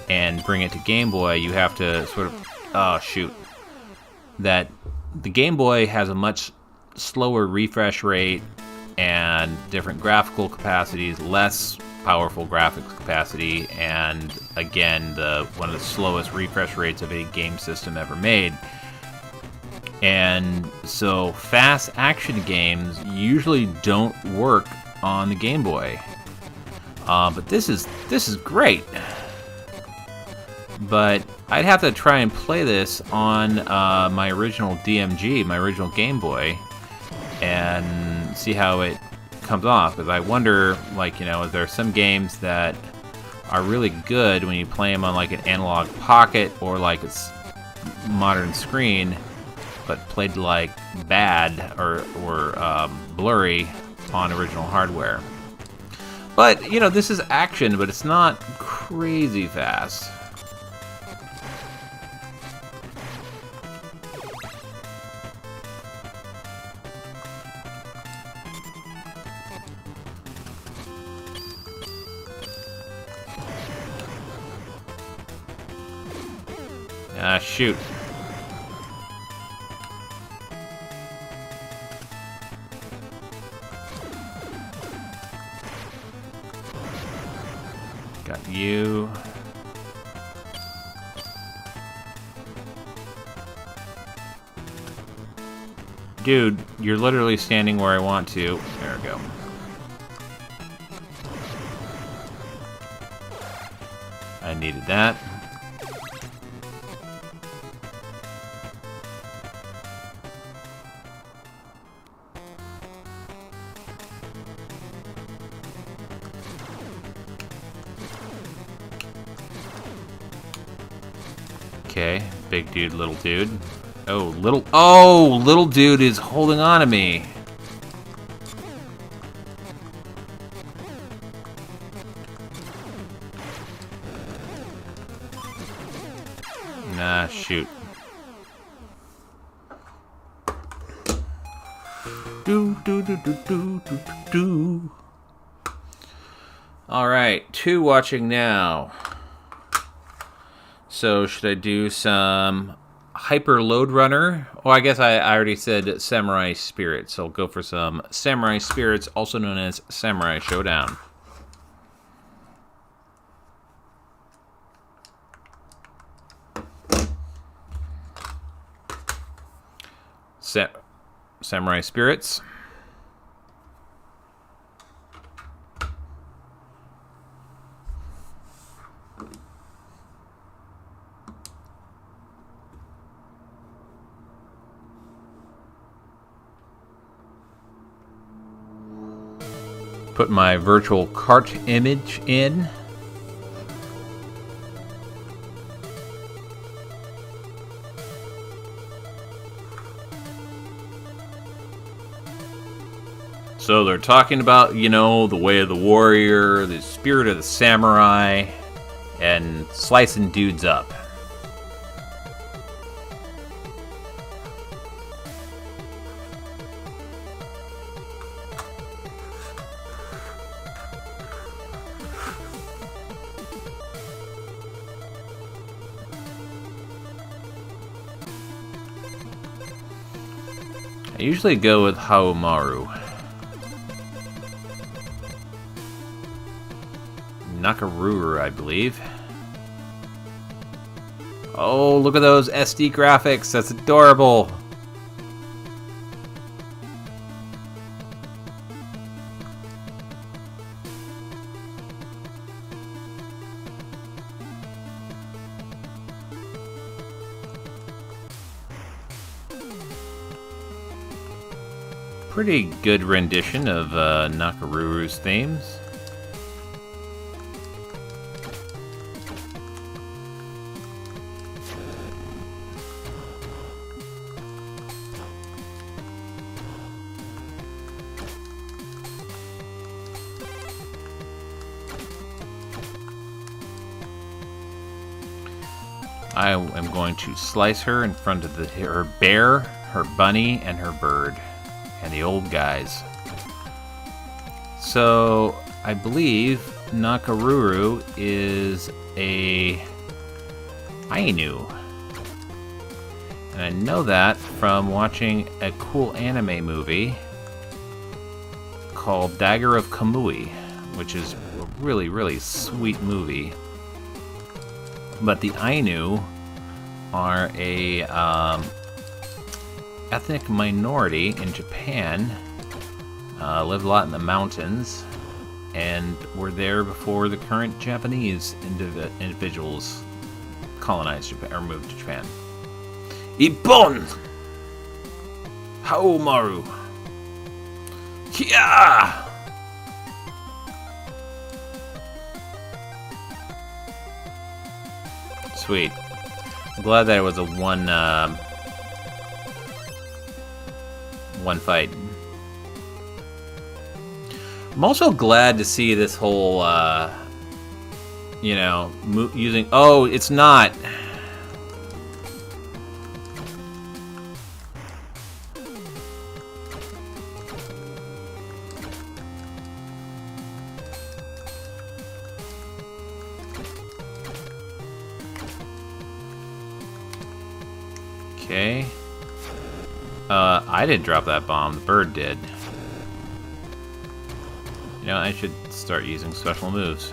and bring it to Game Boy. You have to sort of, that the Game Boy has a much slower refresh rate and different graphical capacities, less powerful graphics capacity, and again, one of the slowest refresh rates of a game system ever made. And so fast action games usually don't work on the Game Boy. But this is great. But I'd have to try and play this on my original DMG, my original Game Boy, and see how it comes off, because I wonder, like, you know, is there some games that are really good when you play them on like an analog pocket or like a modern screen, but played like bad or blurry on original hardware. But, you know, this is action, but it's not crazy fast. Shoot. Got you. Dude, you're literally standing where I want to. There we go. I needed that. Okay, big dude, little dude. Oh, little dude is holding on to me. Nah, shoot. Do. All right, 2 watching now. So should I do some Hyper Load Runner? Oh, I guess I already said Samurai Spirits, so I'll go for some Samurai Spirits, also known as Samurai Showdown. Samurai Spirits. Put my virtual cart image in. So they're talking about, you know, the way of the warrior, the spirit of the samurai, and slicing dudes up. I usually go with Haomaru. Nakaruru, I believe. Oh, look at those SD graphics. That's adorable. Pretty good rendition of Nakaruru's themes. I am going to slice her in front of her bear, her bunny, and her bird. And the old guys. So, I believe Nakaruru is a Ainu. And I know that from watching a cool anime movie called Dagger of Kamui, which is a really, really sweet movie. But the Ainu are a ethnic minority in Japan, lived a lot in the mountains, and were there before the current Japanese individuals colonized Japan, or moved to Japan. Ippon! Haomaru! Kia! Sweet. I'm glad that it was a one fight. I'm also glad to see this whole, you know, using... Oh, it's not. Okay. I didn't drop that bomb. The bird did. You know, I should start using special moves.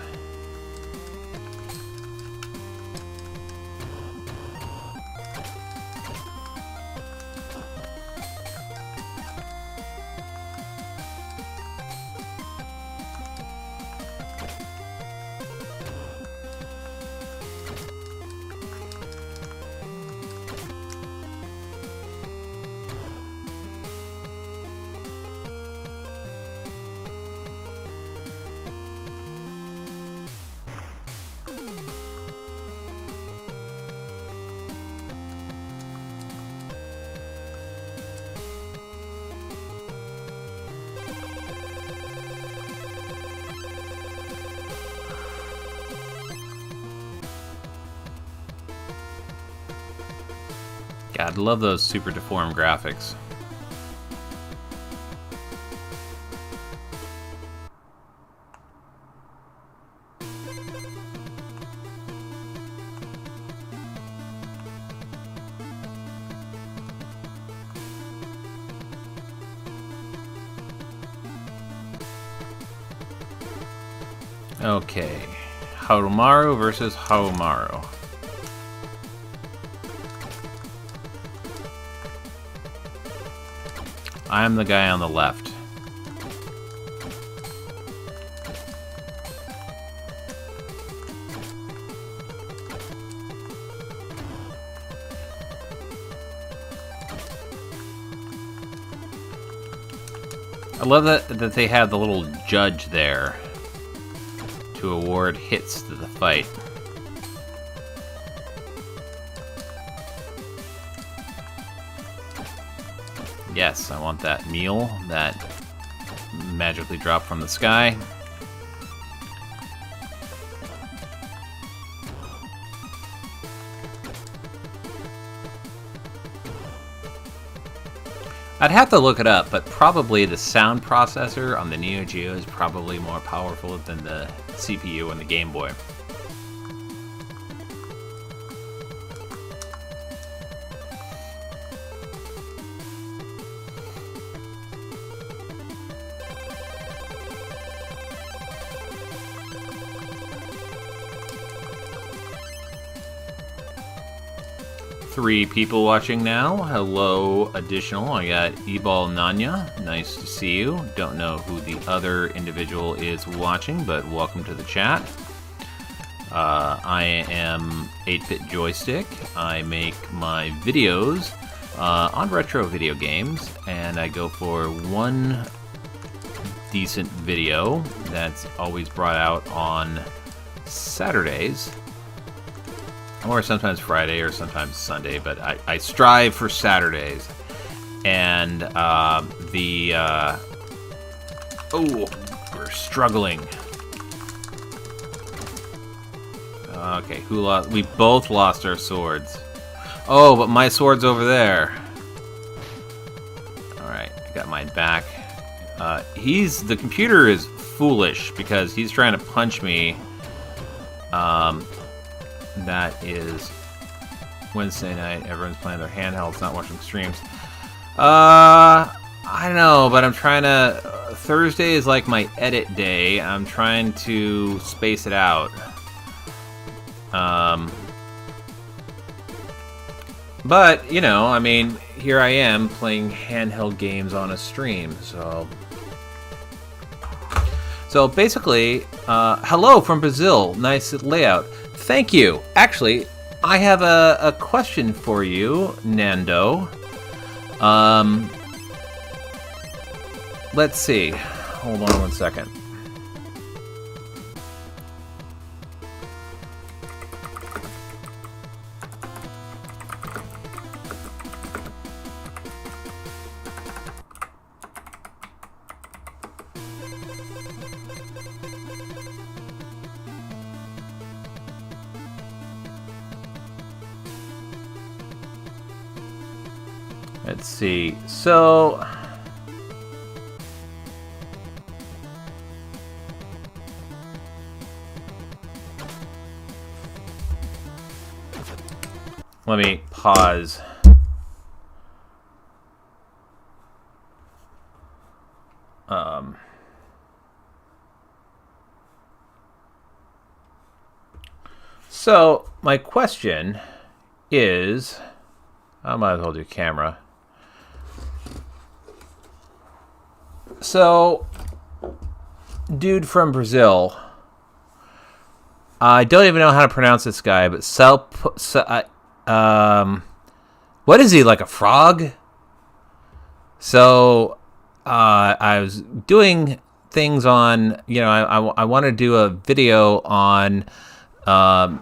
God, love those super deformed graphics. Okay, Harumaru versus Harumaru. I'm the guy on the left. I love that they have the little judge there to award hits to the fight. Yes, I want that meal that magically dropped from the sky. I'd have to look it up, but probably the sound processor on the Neo Geo is probably more powerful than the CPU on the Game Boy. Three people watching now. Hello, additional. I got Ebal Nanya. Nice to see you. Don't know who the other individual is watching, but welcome to the chat. I am 8bitjoystick. I make my videos on retro video games, and I go for one decent video that's always brought out on Saturdays. Or sometimes Friday, or sometimes Sunday, but I strive for Saturdays. And oh, we're struggling. Okay, who lost? We both lost our swords. Oh, but my sword's over there. Alright, I got mine back. The computer is foolish because he's trying to punch me. That is Wednesday night. Everyone's playing their handhelds, not watching streams. I don't know, but I'm trying to... Thursday is like my edit day. I'm trying to space it out. But, you know, I mean, here I am playing handheld games on a stream, so... So basically, hello from Brazil. Nice layout. Thank you. Actually, I have a question for you, Nando. Let's see. Hold on one second. Let's see. So let me pause. So my question is, I might as well do camera. So, dude from Brazil, I don't even know how to pronounce this guy, but what is he, like a frog? So, I was doing things on, you know, I want to do a video on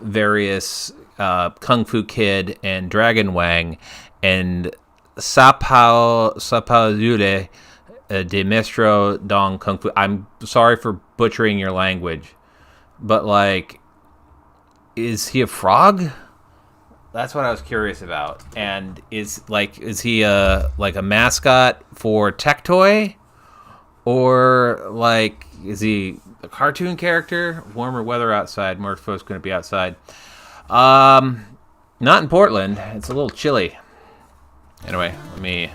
various Kung Fu Kid and Dragon Wang, and Sapao Zule de Maestro Dong Kung Fu. I'm sorry for butchering your language, but like, is he a frog? That's what I was curious about. And is he like a mascot for Tectoy, or like is he a cartoon character? Warmer weather outside. More folks going to be outside. Not in Portland. It's a little chilly. Anyway, let me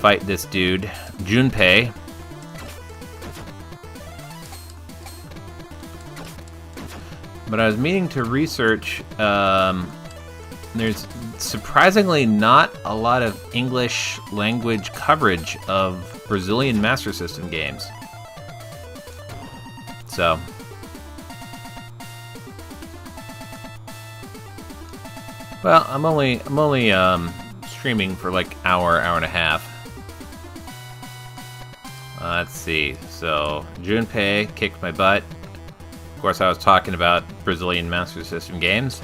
fight this dude, Junpei. But I was meaning to research. There's surprisingly not a lot of English language coverage of Brazilian Master System games. So, well, I'm only streaming for like hour and a half. Let's see. So, Junpei kicked my butt. Of course, I was talking about Brazilian Master System games.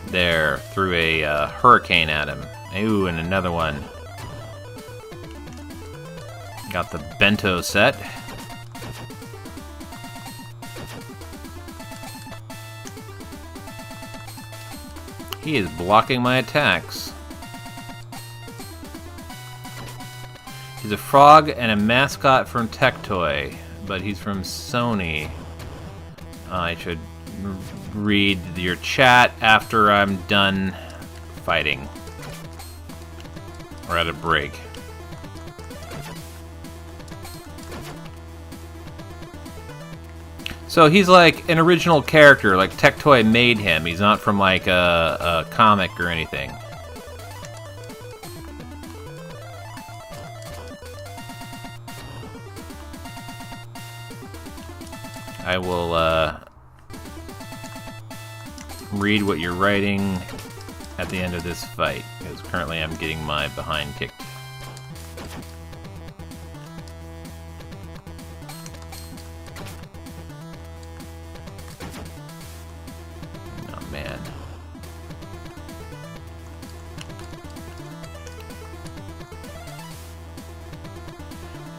There, threw a hurricane at him. Ooh, and another one. Got the bento set. He is blocking my attacks. He's a frog and a mascot from Tectoy, but he's from Sony. I should read your chat after I'm done fighting. Or at a break. So he's like an original character, like Tectoy made him. He's not from like a comic or anything. I will read what you're writing at the end of this fight, because currently I'm getting my behind kicked. Oh man.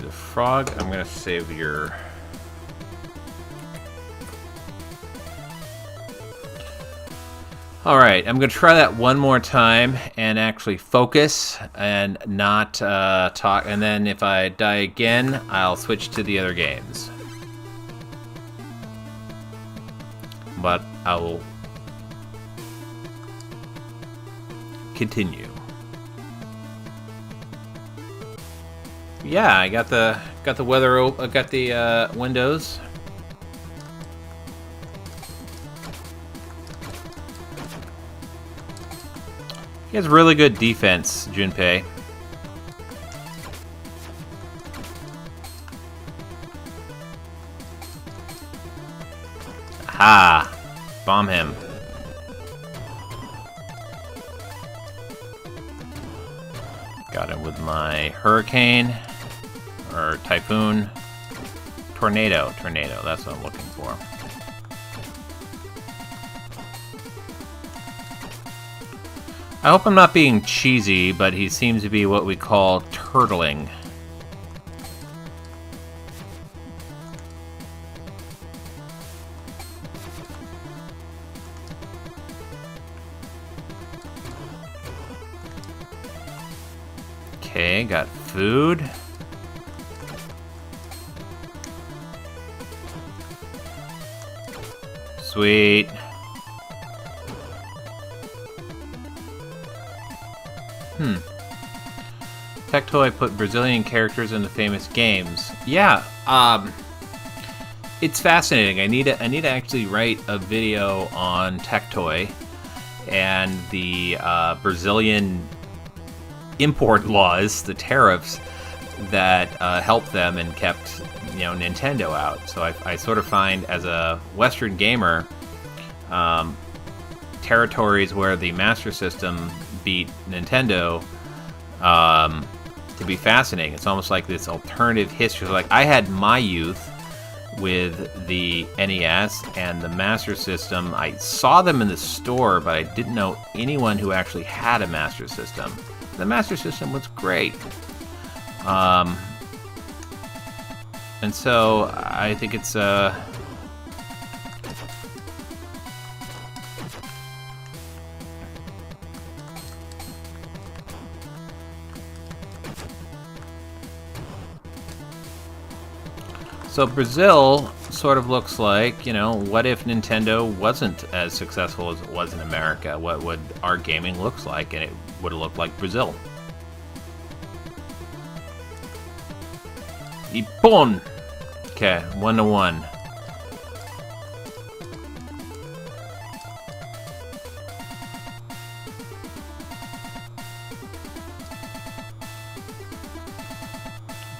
The frog, I'm gonna save your... Alright, I'm going to try that one more time and actually focus and not talk. And then if I die again, I'll switch to the other games. But I will continue. Yeah, I got the weather. I got the windows. He has really good defense, Junpei. Aha! Bomb him. Got him with my hurricane. Or typhoon. Tornado. Tornado, that's what I'm looking for. I hope I'm not being cheesy, but he seems to be what we call turtling. Okay, got food. Sweet. Tectoy put Brazilian characters into famous games. Yeah, it's fascinating. I need to actually write a video on Tectoy and the Brazilian import laws, the tariffs that helped them and kept Nintendo out. So I sort of find, as a Western gamer, territories where the Master System beat Nintendo to be fascinating. It's almost like this alternative history. Like, I had my youth with the NES and the Master System. I saw them in the store, but I didn't know anyone who actually had a Master System. The Master System was great. And so I think it's so Brazil sort of looks like, you know, what if Nintendo wasn't as successful as it was in America? What would our gaming look like? And it would have looked like Brazil. Ippon! Okay, 1-1.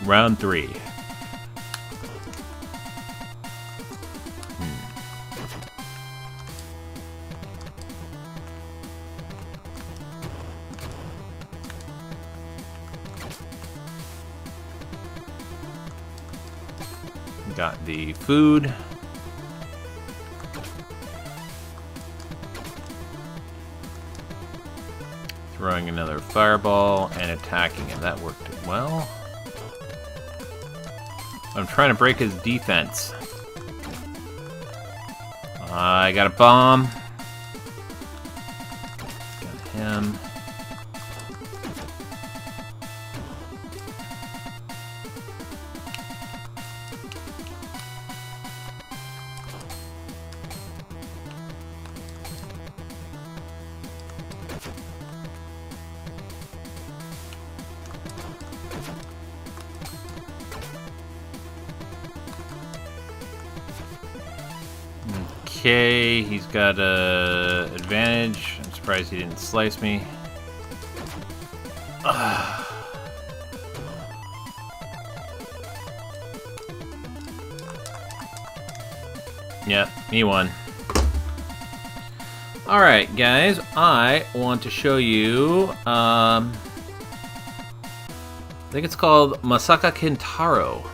Round 3. Got the food. Throwing another fireball and attacking him. That worked well. I'm trying to break his defense. I got a bomb. Got him. Okay, he's got a advantage. I'm surprised he didn't slice me. Yep, he won. Alright, guys, I want to show you, I think it's called Masaka Kintaro.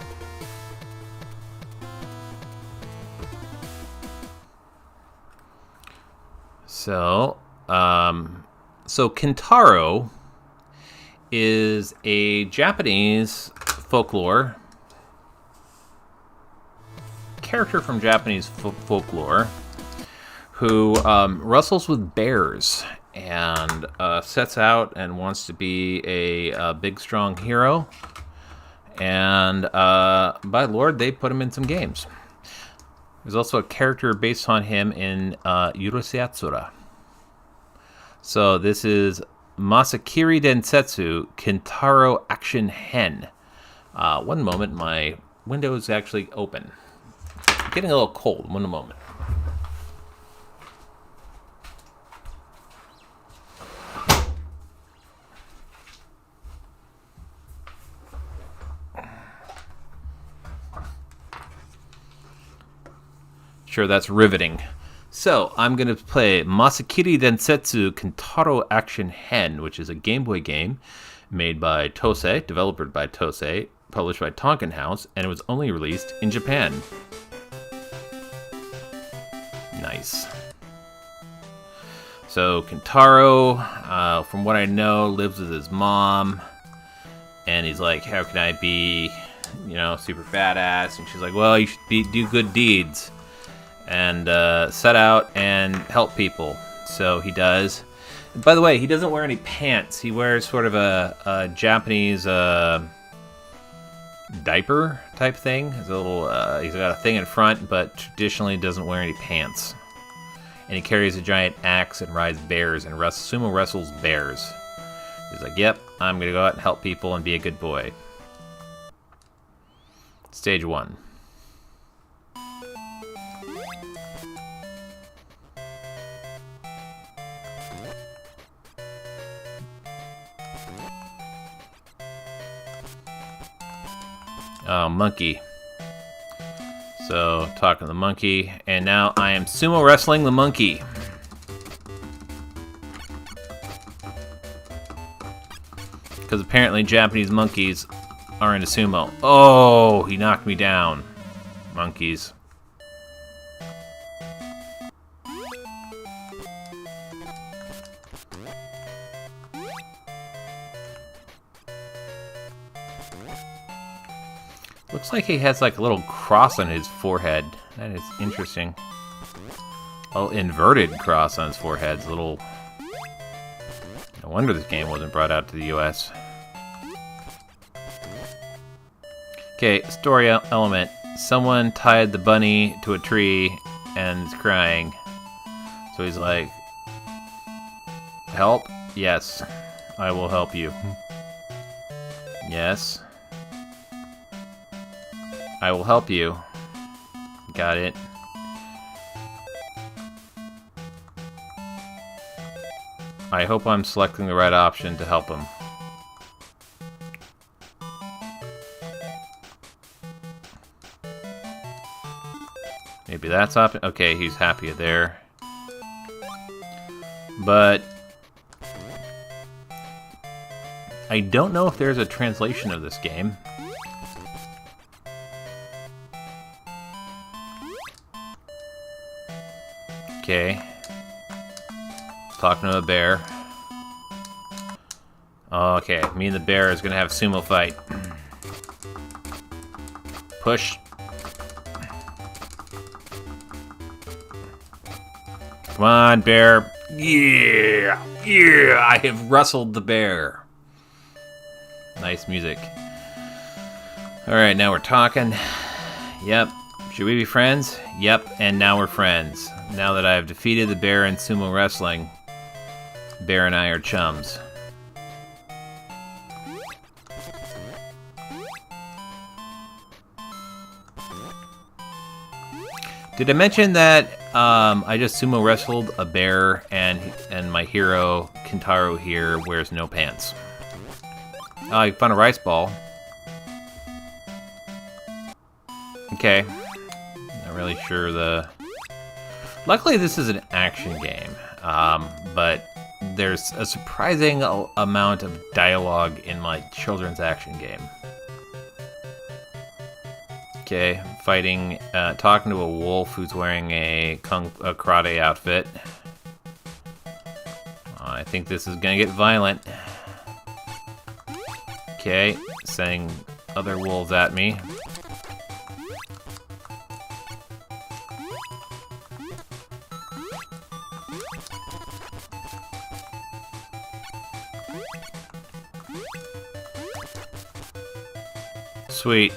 So Kintaro is a Japanese folklore character from Japanese folklore who wrestles with bears and sets out and wants to be a big, strong hero. And by Lord, they put him in some games. There's also a character based on him in Urusei Yatsura. So this is Masakiri Densetsu Kintaro Action Hen. One moment, my window is actually open. I'm getting a little cold. One moment. Sure, that's riveting. So, I'm going to play Masakiri Densetsu Kintaro Action Hen, which is a Game Boy game made by Tosei, developed by Tosei, published by Tonkin House, and it was only released in Japan. Nice. So, Kintaro, from what I know, lives with his mom, and he's like, how can I be, you know, super badass? And she's like, well, you should do good deeds. And set out and help people. So he does. And by the way, he doesn't wear any pants. He wears sort of a Japanese diaper type thing. He's got a thing in front, but traditionally doesn't wear any pants. And he carries a giant axe and rides bears and sumo wrestles bears. He's like, yep, I'm gonna go out and help people and be a good boy. Stage 1. Monkey. So, talking to the monkey, and now I am sumo wrestling the monkey. Because apparently Japanese monkeys are into sumo. Oh, he knocked me down. Monkeys. Looks like he has like a little cross on his forehead. That is interesting. Oh, inverted cross on his forehead. It's a little... No wonder this game wasn't brought out to the US. Okay, story element. Someone tied the bunny to a tree and is crying. So he's like, help? Yes, I will help you. Yes. I will help you. Got it. I hope I'm selecting the right option to help him. Maybe that's option. Okay, he's happy there. But I don't know if there's a translation of this game. Okay. Talking to a bear. Okay, me and the bear is gonna have a sumo fight. Push. Come on, bear. Yeah! Yeah! I have wrestled the bear. Nice music. Alright, now we're talking. Yep. Should we be friends? Yep, and now we're friends. Now that I have defeated the bear in sumo wrestling, Bear and I are chums. Did I mention that I just sumo wrestled a bear and my hero, Kintaro here, wears no pants? I found a rice ball. Okay. Not really sure the... Luckily this is an action game, but there's a surprising amount of dialogue in my children's action game. Okay, fighting, talking to a wolf who's wearing a karate outfit. I think this is gonna get violent. Okay, sending other wolves at me. Sweet.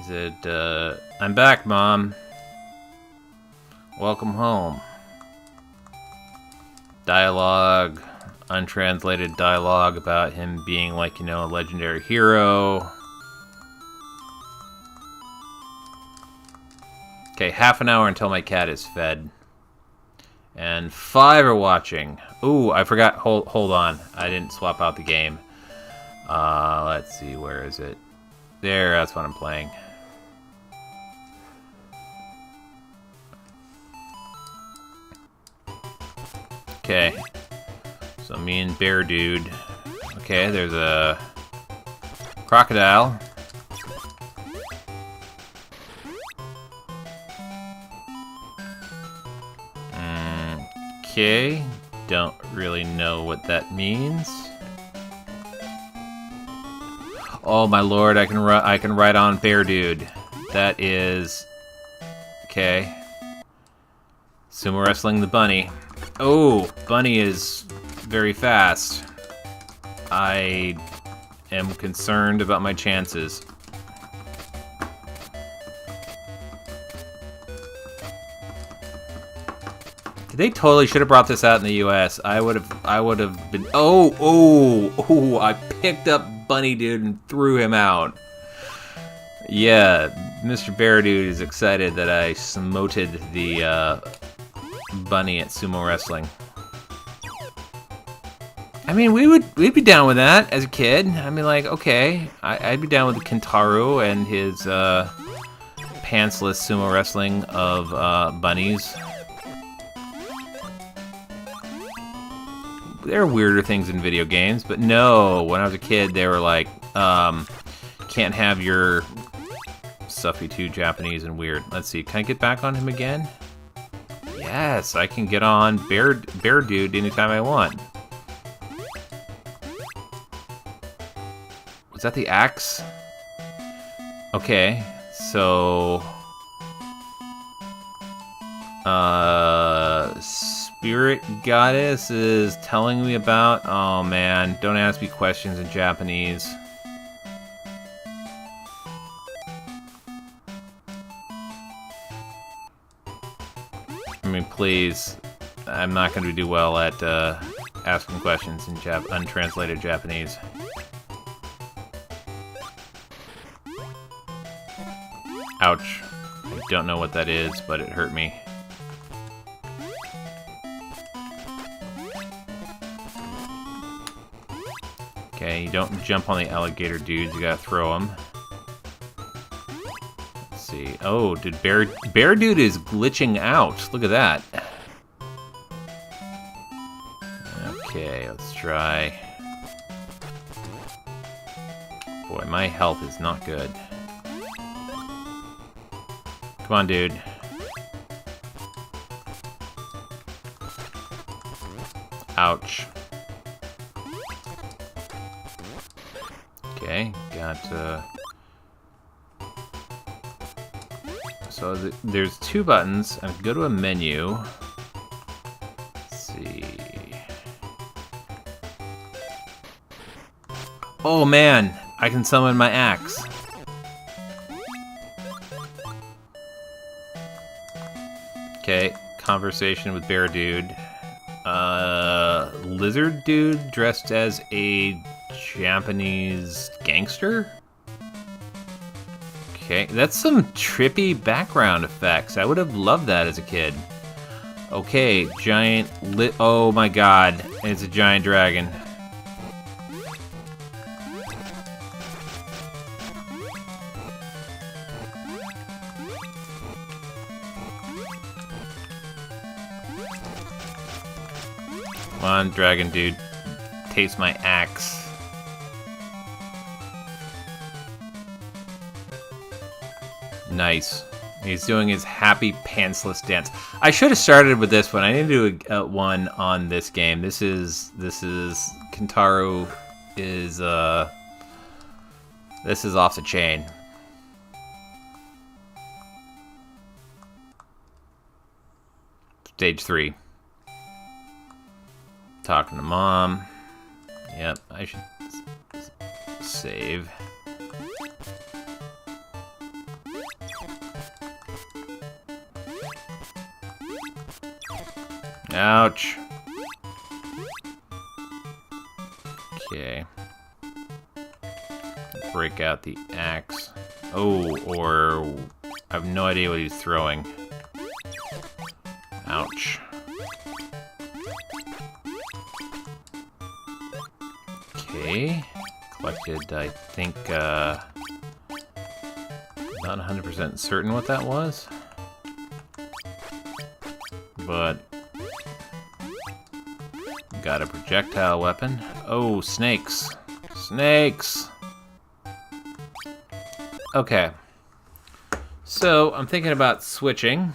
Is it, I'm back, Mom. Welcome home. Dialogue, untranslated dialogue about him being like, you know, a legendary hero. Okay, half an hour until my cat is fed. And 5 are watching. Ooh, I forgot. Hold on. I didn't swap out the game. Let's see. Where is it? There, that's what I'm playing. Okay. So me and Bear Dude. Okay, there's a crocodile. Okay, don't really know what that means. Oh my lord, I can ride on Bear Dude. That is okay. Sumo wrestling the bunny. Oh, bunny is very fast. I am concerned about my chances. They totally should have brought this out in the US. I would have been... Oh, I picked up Bunny Dude and threw him out. Yeah, Mr. Bear Dude is excited that I smoted the bunny at sumo wrestling. I mean, we'd be down with that as a kid. I mean, like, okay, I'd be down with Kintaro and his pantsless sumo wrestling of bunnies. there are weirder things in video games, but no, when I was a kid, they were like, can't have your stuff be too Japanese and weird. Let's see, can I get back on him again? Yes, I can get on Bear Dude anytime I want. Was that the axe? Okay, so... Spirit Goddess is telling me about... Oh man, don't ask me questions in Japanese. I mean, please. I'm not going to do well at asking questions in untranslated Japanese. Ouch. I don't know what that is, but it hurt me. Okay, you don't jump on the alligator dudes, you gotta throw them. Let's see. Oh, did Bear Dude is glitching out. Look at that. Okay, let's try. Boy, my health is not good. Come on, dude. Ouch. Okay, got, so there's two buttons. I go to a menu. Let's see. Oh man, I can summon my axe. Okay, conversation with Bear Dude. Lizard Dude dressed as a Japanese gangster? Okay, that's some trippy background effects. I would have loved that as a kid. Okay, giant oh my god, it's a giant dragon. Come on, dragon dude. Taste my axe. Nice. He's doing his happy pantsless dance. I should have started with this one. I need to do one on this game. This is Kintaro is this is off the chain. Stage 3. Talking to mom. Yep, I should save. Ouch. Okay. Break out the axe. Oh, or I have no idea what he's throwing. Ouch. Okay. Collected, I think, not 100% certain what that was. But got a projectile weapon. Oh, snakes. Snakes! Okay. So, I'm thinking about switching.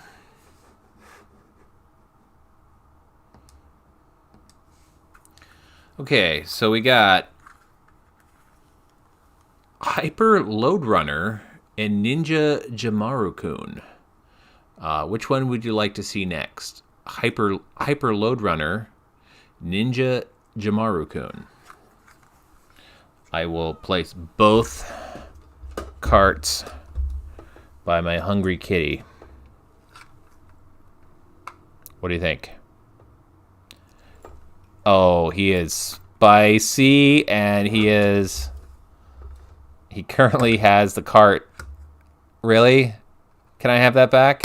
Okay, so we got Hyper Load Runner and Ninja Jamaru-kun. Which one would you like to see next? Hyper Load Runner, Ninja Jamaru-kun. I will place both carts by my hungry kitty. What do you think? Oh, he is spicy, and he currently has the cart. Really? Can I have that back?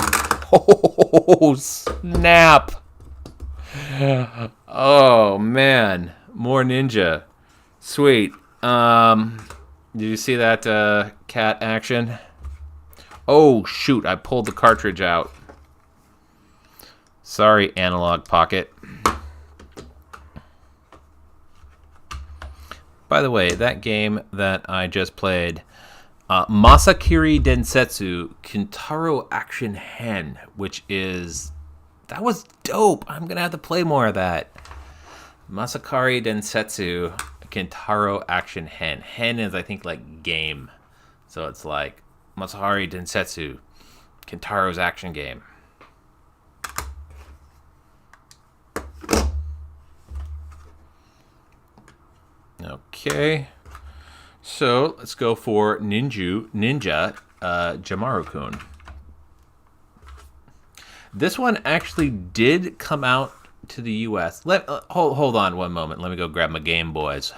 Oh, snap! Oh, man. More ninja. Sweet. Did you see that cat action? Oh, shoot. I pulled the cartridge out. Sorry, Analog Pocket. By the way, that game that I just played, Masakiri Densetsu Kintaro Action Hen, that was dope. I'm going to have to play more of that. Masakari Densetsu Kintaro Action Hen. Hen is, I think, like game. So it's like Masakari Densetsu Kintaro's action game. Okay. So let's go for Ninja Jamaru-kun. This one actually did come out to the U.S. Hold on one moment. Let me go grab my Game Boys.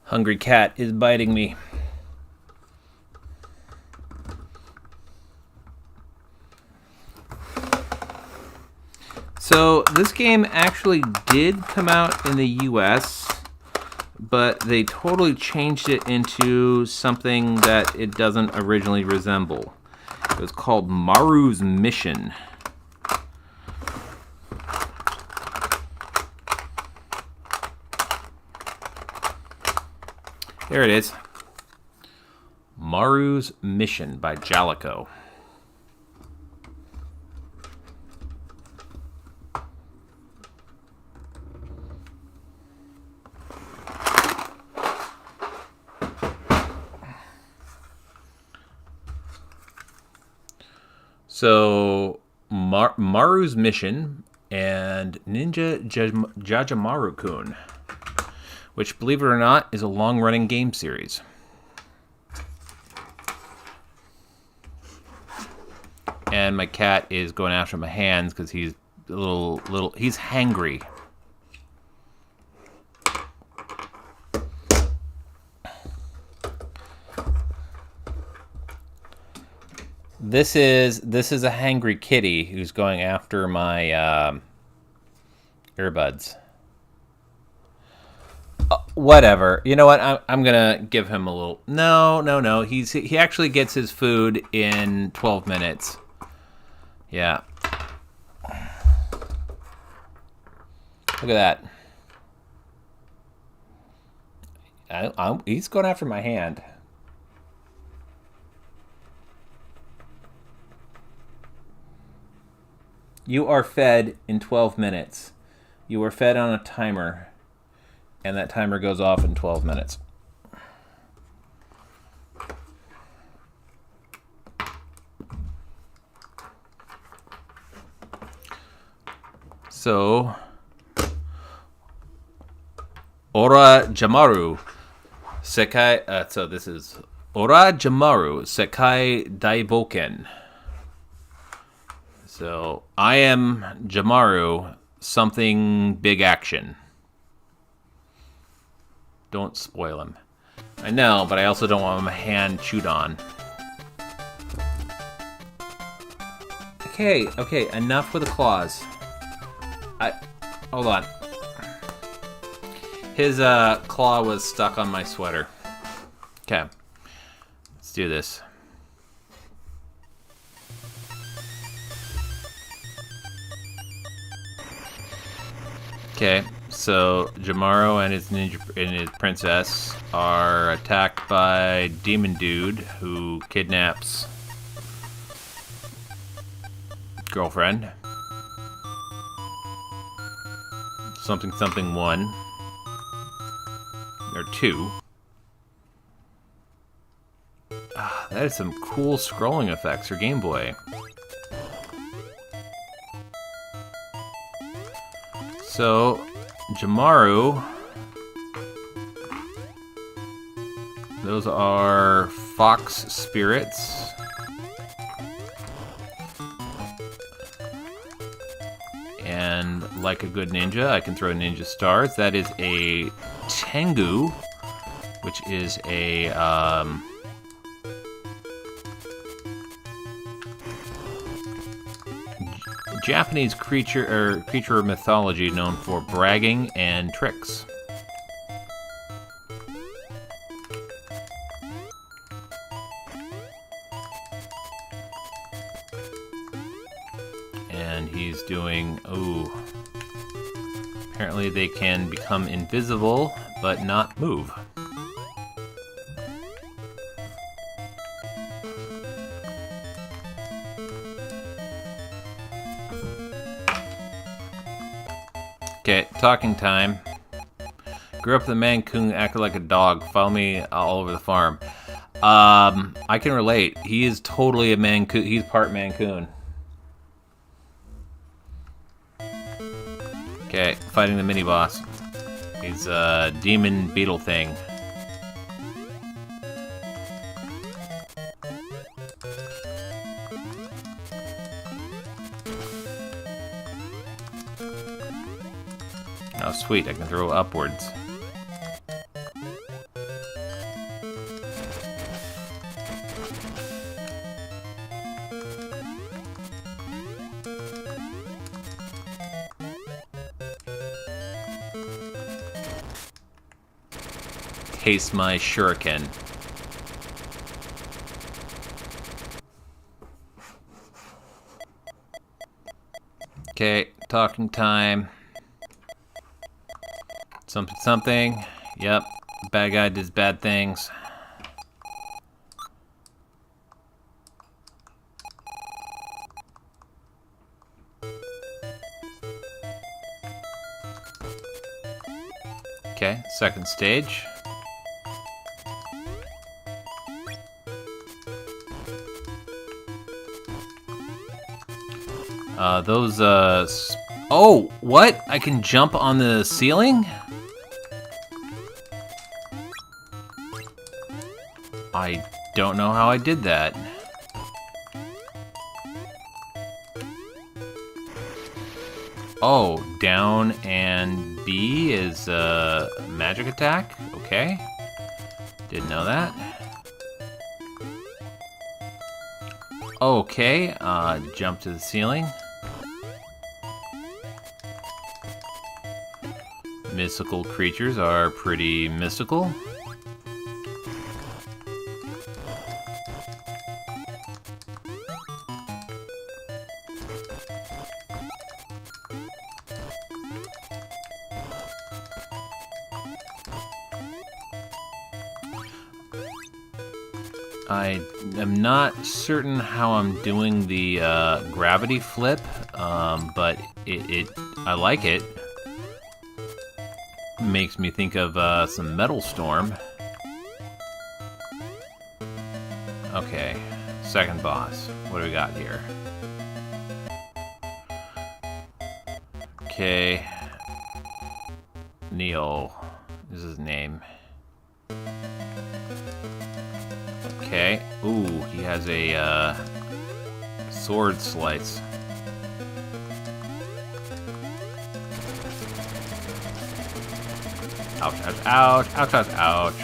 Hungry cat is biting me. So this game actually did come out in the US, but they totally changed it into something that it doesn't originally resemble. It was called Maru's Mission. There it is. Maru's Mission by Jalico. So, Maru's Mission and Ninja Jajamaru-kun, which, believe it or not, is a long-running game series. And my cat is going after my hands because he's he's hangry. This is a hangry kitty who's going after my earbuds. Whatever. You know what? I'm gonna give him a little. No. He actually gets his food in 12 minutes. Yeah. Look at that. He's going after my hand. You are fed in 12 minutes. You are fed on a timer. And that timer goes off in 12 minutes. So, Ora Jamaru Sekai. So this is Ora Jamaru Sekai Daiboken. So I am Jamaru. Something big action. Don't spoil him. I know, but I also don't want my hand chewed on. Okay, enough with the claws. Hold on. His claw was stuck on my sweater. Okay, let's do this. Okay. So Jamaru and his princess are attacked by Demon Dude, who kidnaps girlfriend. Something 1 or 2. That is some cool scrolling effects for Game Boy. So Jamaru, those are fox spirits. And like a good ninja, I can throw ninja stars. That is a Tengu, which is a Japanese creature of mythology known for bragging and tricks. And he's doing... Ooh. Apparently they can become invisible, but not move. Okay, talking time. Grew up with a Mancoon, acted like a dog. Follow me all over the farm. I can relate. He is totally a Mancoon. He's part Mancoon. Okay, fighting the mini-boss. He's a demon beetle thing. Oh, sweet, I can throw upwards. Haste my shuriken. Okay, talking time. Something, something. Yep, bad guy does bad things. Okay, second stage. Oh, what? I can jump on the ceiling? I don't know how I did that. Oh, down and B is a magic attack? Okay. Didn't know that. Okay, jump to the ceiling. Mystical creatures are pretty mystical. I am not certain how I'm doing the gravity flip, but I like it. Makes me think of some Metal Storm. Okay, second boss. What do we got here? Okay, Neo is his name. Okay. Ooh, he has a sword slice. Ouch, ouch, ouch, ouch, ouch, ouch.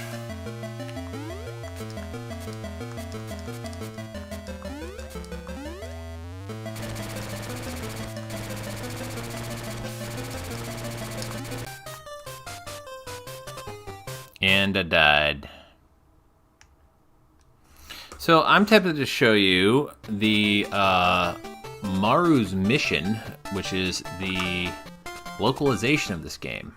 And I died. So I'm tempted to show you the Maru's Mission, which is the localization of this game.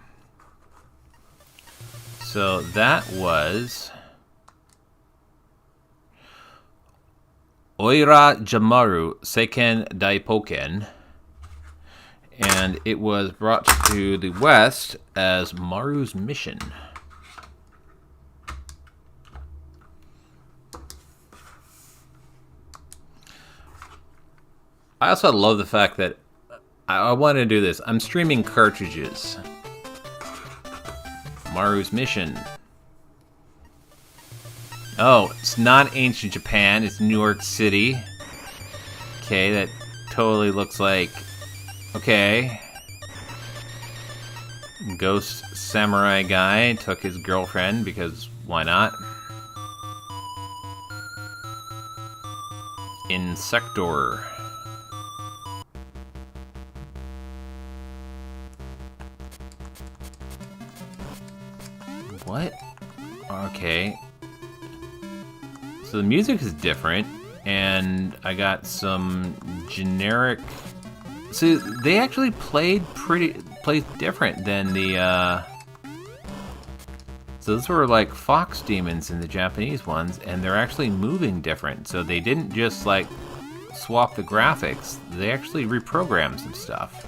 So that was Oira Jamaru Seiken Daipoken, and it was brought to the West as Maru's Mission. I also love the fact that I want to do this. I'm streaming cartridges. Maru's Mission. Oh, it's not ancient Japan. It's New York City. Okay, that totally looks like... Okay. Ghost samurai guy took his girlfriend because why not? Insector. What? Okay. So the music is different, and I got some generic... So they actually played different than the... So those were like fox demons in the Japanese ones, and they're actually moving different. So they didn't just like swap the graphics, they actually reprogrammed some stuff.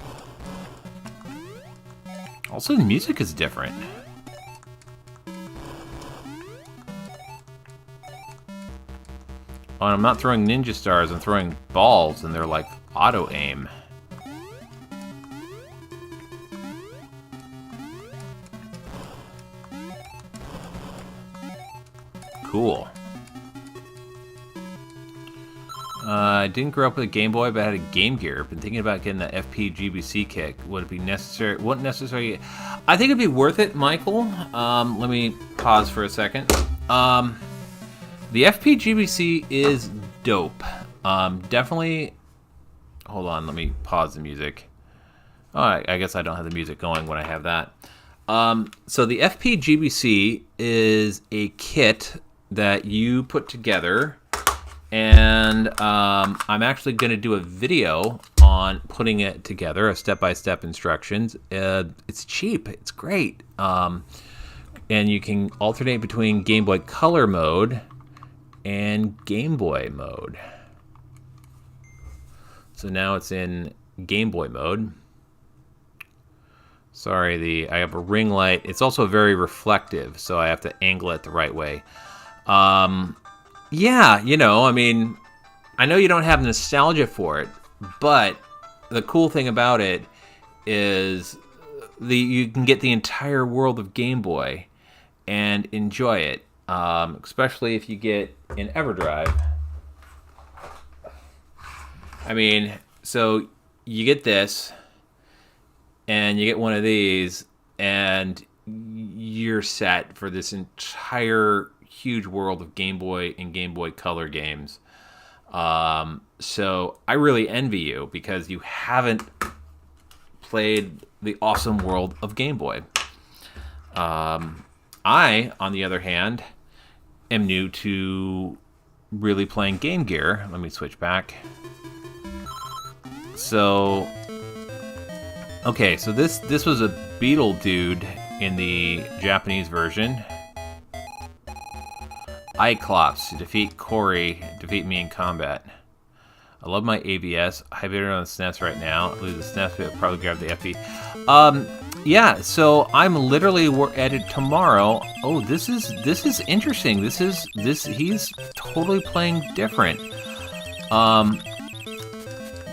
Also, the music is different. Oh, and I'm not throwing ninja stars, I'm throwing balls, and they're like auto-aim. Cool. I didn't grow up with a Game Boy, but I had a Game Gear. Been thinking about getting the FPGBC kit. Would it be necessary? Wouldn't necessarily. I think it'd be worth it, Michael. Let me pause for a second. The FPGBC is dope. Definitely. Hold on, let me pause the music. Oh, I guess I don't have the music going when I have that. So the FPGBC is a kit that you put together, and I'm actually going to do a video on putting it together, a step-by-step instructions. It's cheap, it's great, and you can alternate between Game Boy Color mode and Game Boy mode. So now it's in Game Boy mode. Sorry, I have a ring light. It's also very reflective, so I have to angle it the right way. Yeah, you know, I mean, I know you don't have nostalgia for it, but the cool thing about it is you can get the entire world of Game Boy and enjoy it, especially if you get an EverDrive. I mean, so you get this, and you get one of these, and you're set for this entire huge world of Game Boy and Game Boy Color games. So I really envy you because you haven't played the awesome world of Game Boy. I, on the other hand, am new to really playing Game Gear. Let me switch back. So, okay, so this was a beetle dude in the Japanese version. Iclops to defeat Corey, defeat me in combat. I love my ABS. I have it on the SNES right now. I believe the SNES will probably grab the FP. Yeah, so I'm literally at it tomorrow. Oh, this is interesting. He's totally playing different.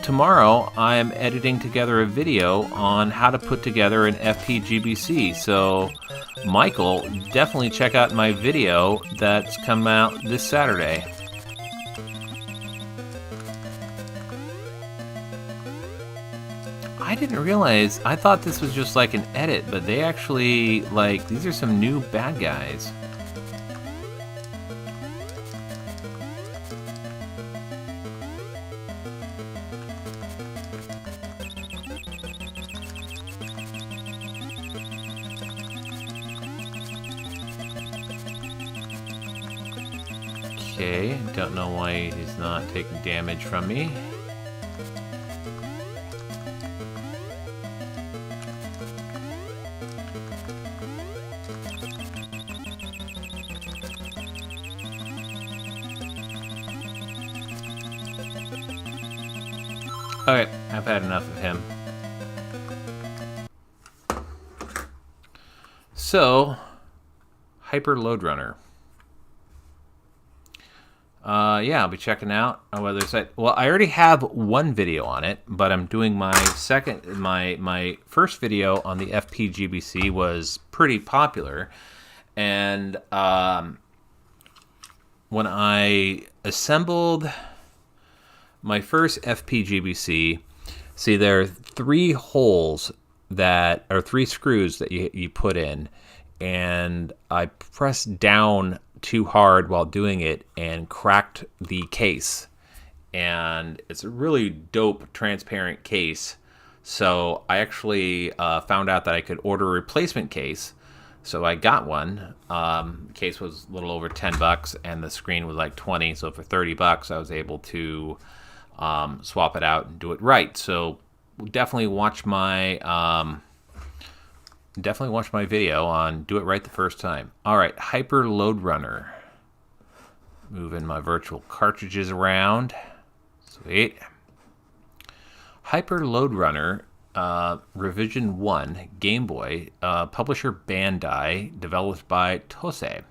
Tomorrow I'm editing together a video on how to put together an FPGBC. So, Michael, definitely check out my video that's come out this Saturday. I didn't realize, I thought this was just like an edit, but they actually, like, these are some new bad guys. Okay, don't know why he's not taking damage from me. Okay, I've had enough of him. So, Hyper Load Runner. Yeah, I'll be checking out on whether it's well, I already have one video on it, but I'm doing my my first video on the FPGBC was pretty popular, and when I assembled my first FPGBC, see, there are three holes that are three screws that you put in, and I pressed down too hard while doing it and cracked the case. And it's a really dope transparent case. So I actually found out that I could order a replacement case So I got one. Case was a little over $10, and the screen was like 20. So for $30, I was able to swap it out and do it right. So definitely watch my video on do it right the first time. All right, Hyper Load Runner. Moving my virtual cartridges around. Sweet. Hyper Load Runner. Revision 1, Game Boy, publisher Bandai, developed by Tosei.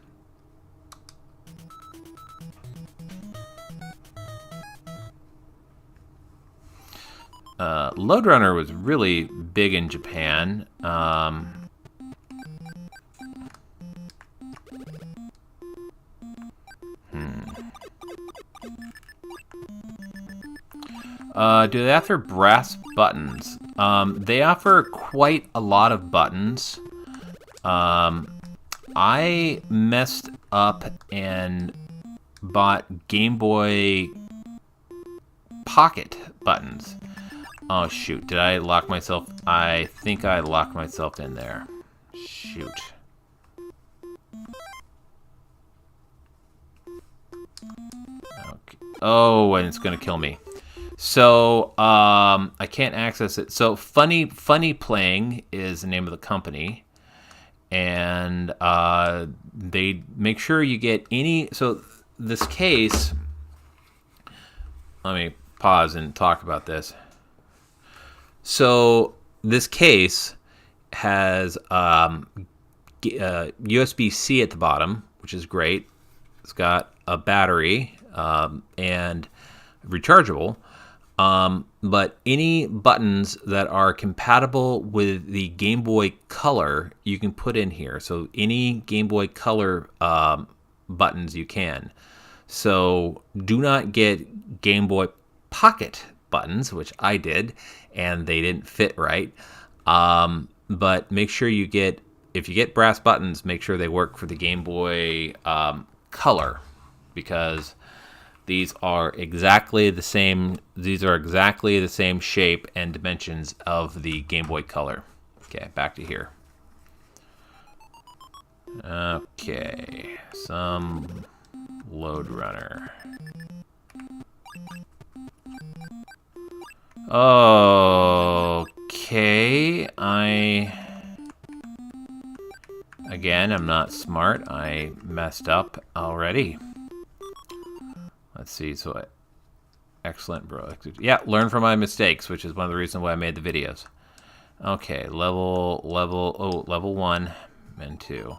Load Runner was really big in Japan. Do they offer brass buttons? They offer quite a lot of buttons. I messed up and bought Game Boy Pocket buttons. Oh shoot, did I lock myself? I think I locked myself in there. Shoot. Okay. Oh, and it's gonna kill me. So, I can't access it. So, Funny Playing is the name of the company. And they make sure you get any... So, this case... Let me pause and talk about this. So, this case has USB-C at the bottom, which is great. It's got a battery and rechargeable. But any buttons that are compatible with the Game Boy Color, you can put in here. So any Game Boy Color buttons you can. So do not get Game Boy Pocket buttons, which I did, and they didn't fit right. But make sure you get, if you get brass buttons, make sure they work for the Game Boy Color, because these are exactly the same. These are exactly the same shape and dimensions of the Game Boy Color. Okay, back to here. Okay, some Load Runner. Okay, again, I'm not smart. I messed up already. Let's see, so excellent, bro. Yeah, learn from my mistakes, which is one of the reasons why I made the videos. Okay, level 1 and 2.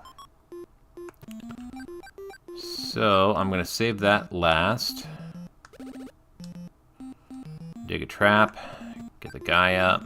So I'm gonna save that last. Dig a trap, get the guy up.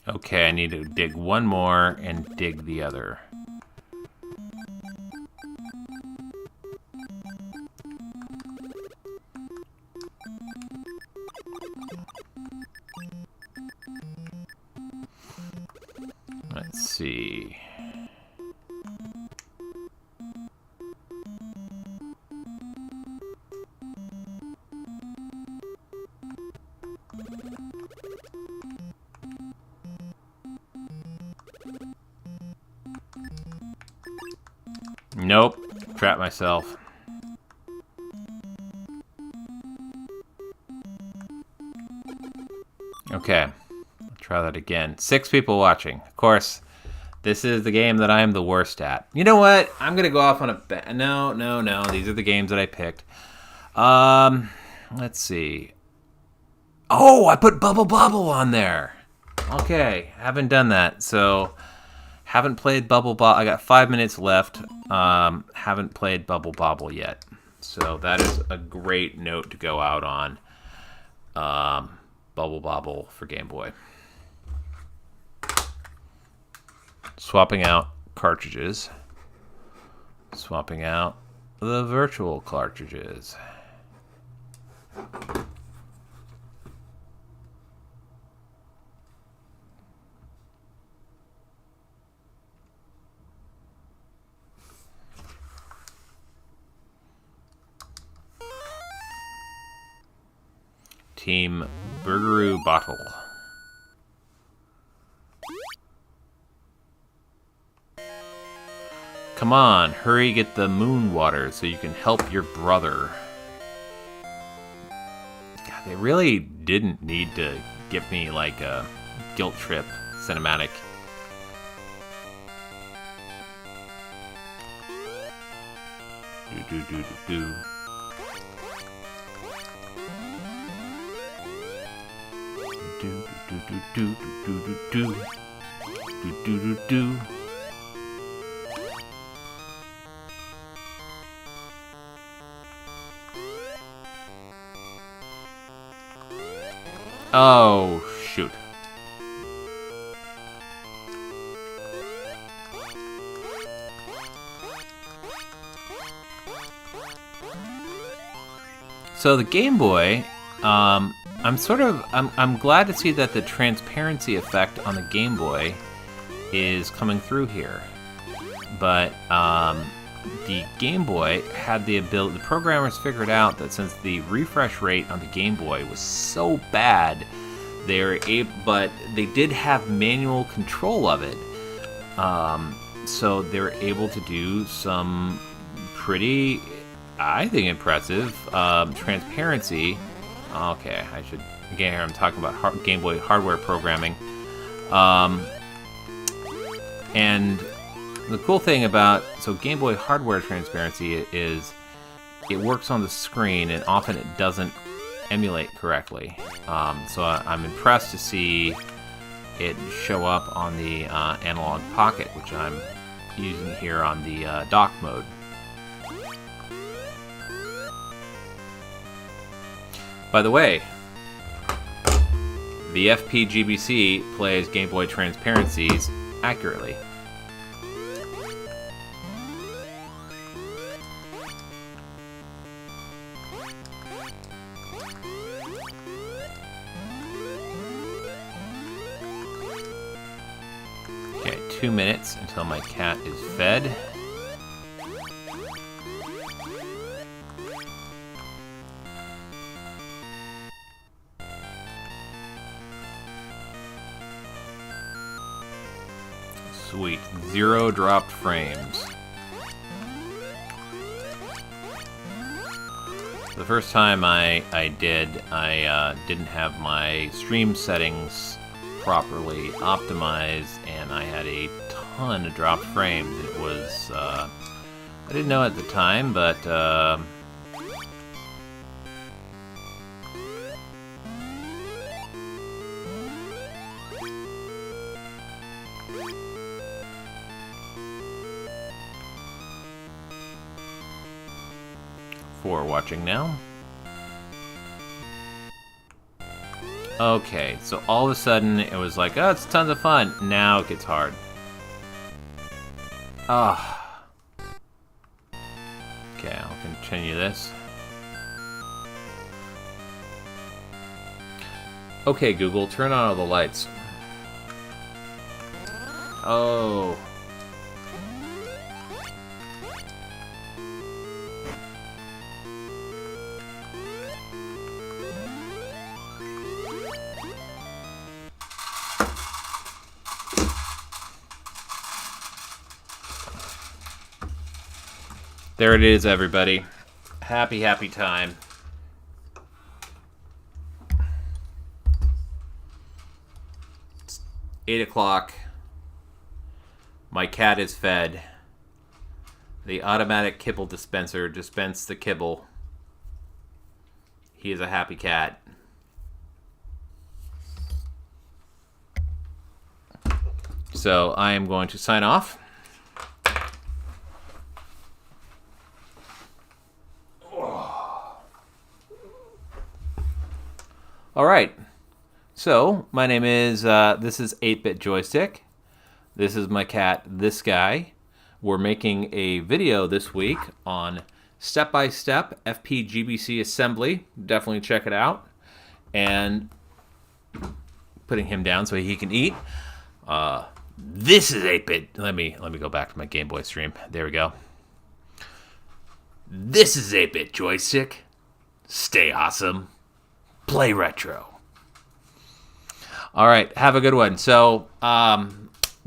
Okay, I need to dig one more and dig the other. Let's see. Nope, trapped myself. Okay, I'll try that again. 6 people watching. Of course, this is the game that I am the worst at. You know what? I'm gonna go off on a no. These are the games that I picked. Let's see. Oh, I put Bubble Bobble on there. Okay, haven't done that, so haven't played Bubble Bobble. I got 5 minutes left. Haven't played Bubble Bobble yet, so that is a great note to go out on. Bubble Bobble for Game Boy. Swapping out cartridges. Swapping out the virtual cartridges. Team Burgaroo Bottle. Come on, hurry, get the moon water so you can help your brother. God, they really didn't need to give me like a guilt trip cinematic. Do do do do do. Do do do do do do do do do do do. Oh shoot. So the Game Boy, I'm glad to see that the transparency effect on the Game Boy is coming through here. But the Game Boy had the ability, the programmers figured out that since the refresh rate on the Game Boy was so bad, but they did have manual control of it. So they were able to do some pretty, I think, impressive transparency. Okay, I should, again, here I'm talking about Game Boy hardware programming. And the cool thing about, so Game Boy hardware transparency is it works on the screen and often it doesn't emulate correctly. So I'm impressed to see it show up on the Analog Pocket, which I'm using here on the dock mode. By the way, the FPGBC plays Game Boy transparencies accurately. Okay, 2 minutes until my cat is fed. Sweet. 0 dropped frames. The first time I didn't have my stream settings properly optimized, and I had a ton of dropped frames. It was, I didn't know at the time, but, for watching now. Okay, so all of a sudden it was like, oh, it's tons of fun. Now it gets hard. Ah. Okay, I'll continue this. Okay, Google, turn on all the lights. Oh. There it is, everybody. Happy, happy time. It's 8 o'clock. My cat is fed. The automatic kibble dispenser dispensed the kibble. He is a happy cat. So I am going to sign off. All right, so my name is, this is 8-Bit Joystick. This is my cat, this guy. We're making a video this week on step-by-step FPGBC assembly. Definitely check it out. And putting him down so he can eat. This is 8-bit. Let me go back to my Game Boy stream. There we go. This is 8-bit joystick. Stay awesome. Play retro. All right, have a good one. So,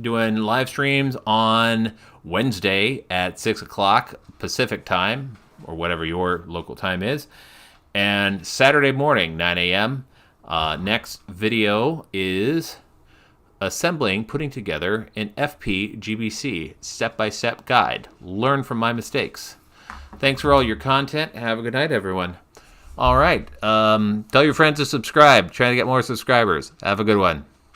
doing live streams on Wednesday at 6 o'clock Pacific time, or whatever your local time is, and Saturday morning, 9 a.m. Next video is putting together an FPGBC step-by-step guide. Learn from my mistakes. Thanks for all your content. Have a good night, everyone. All right. Tell your friends to subscribe. Trying to get more subscribers. Have a good one.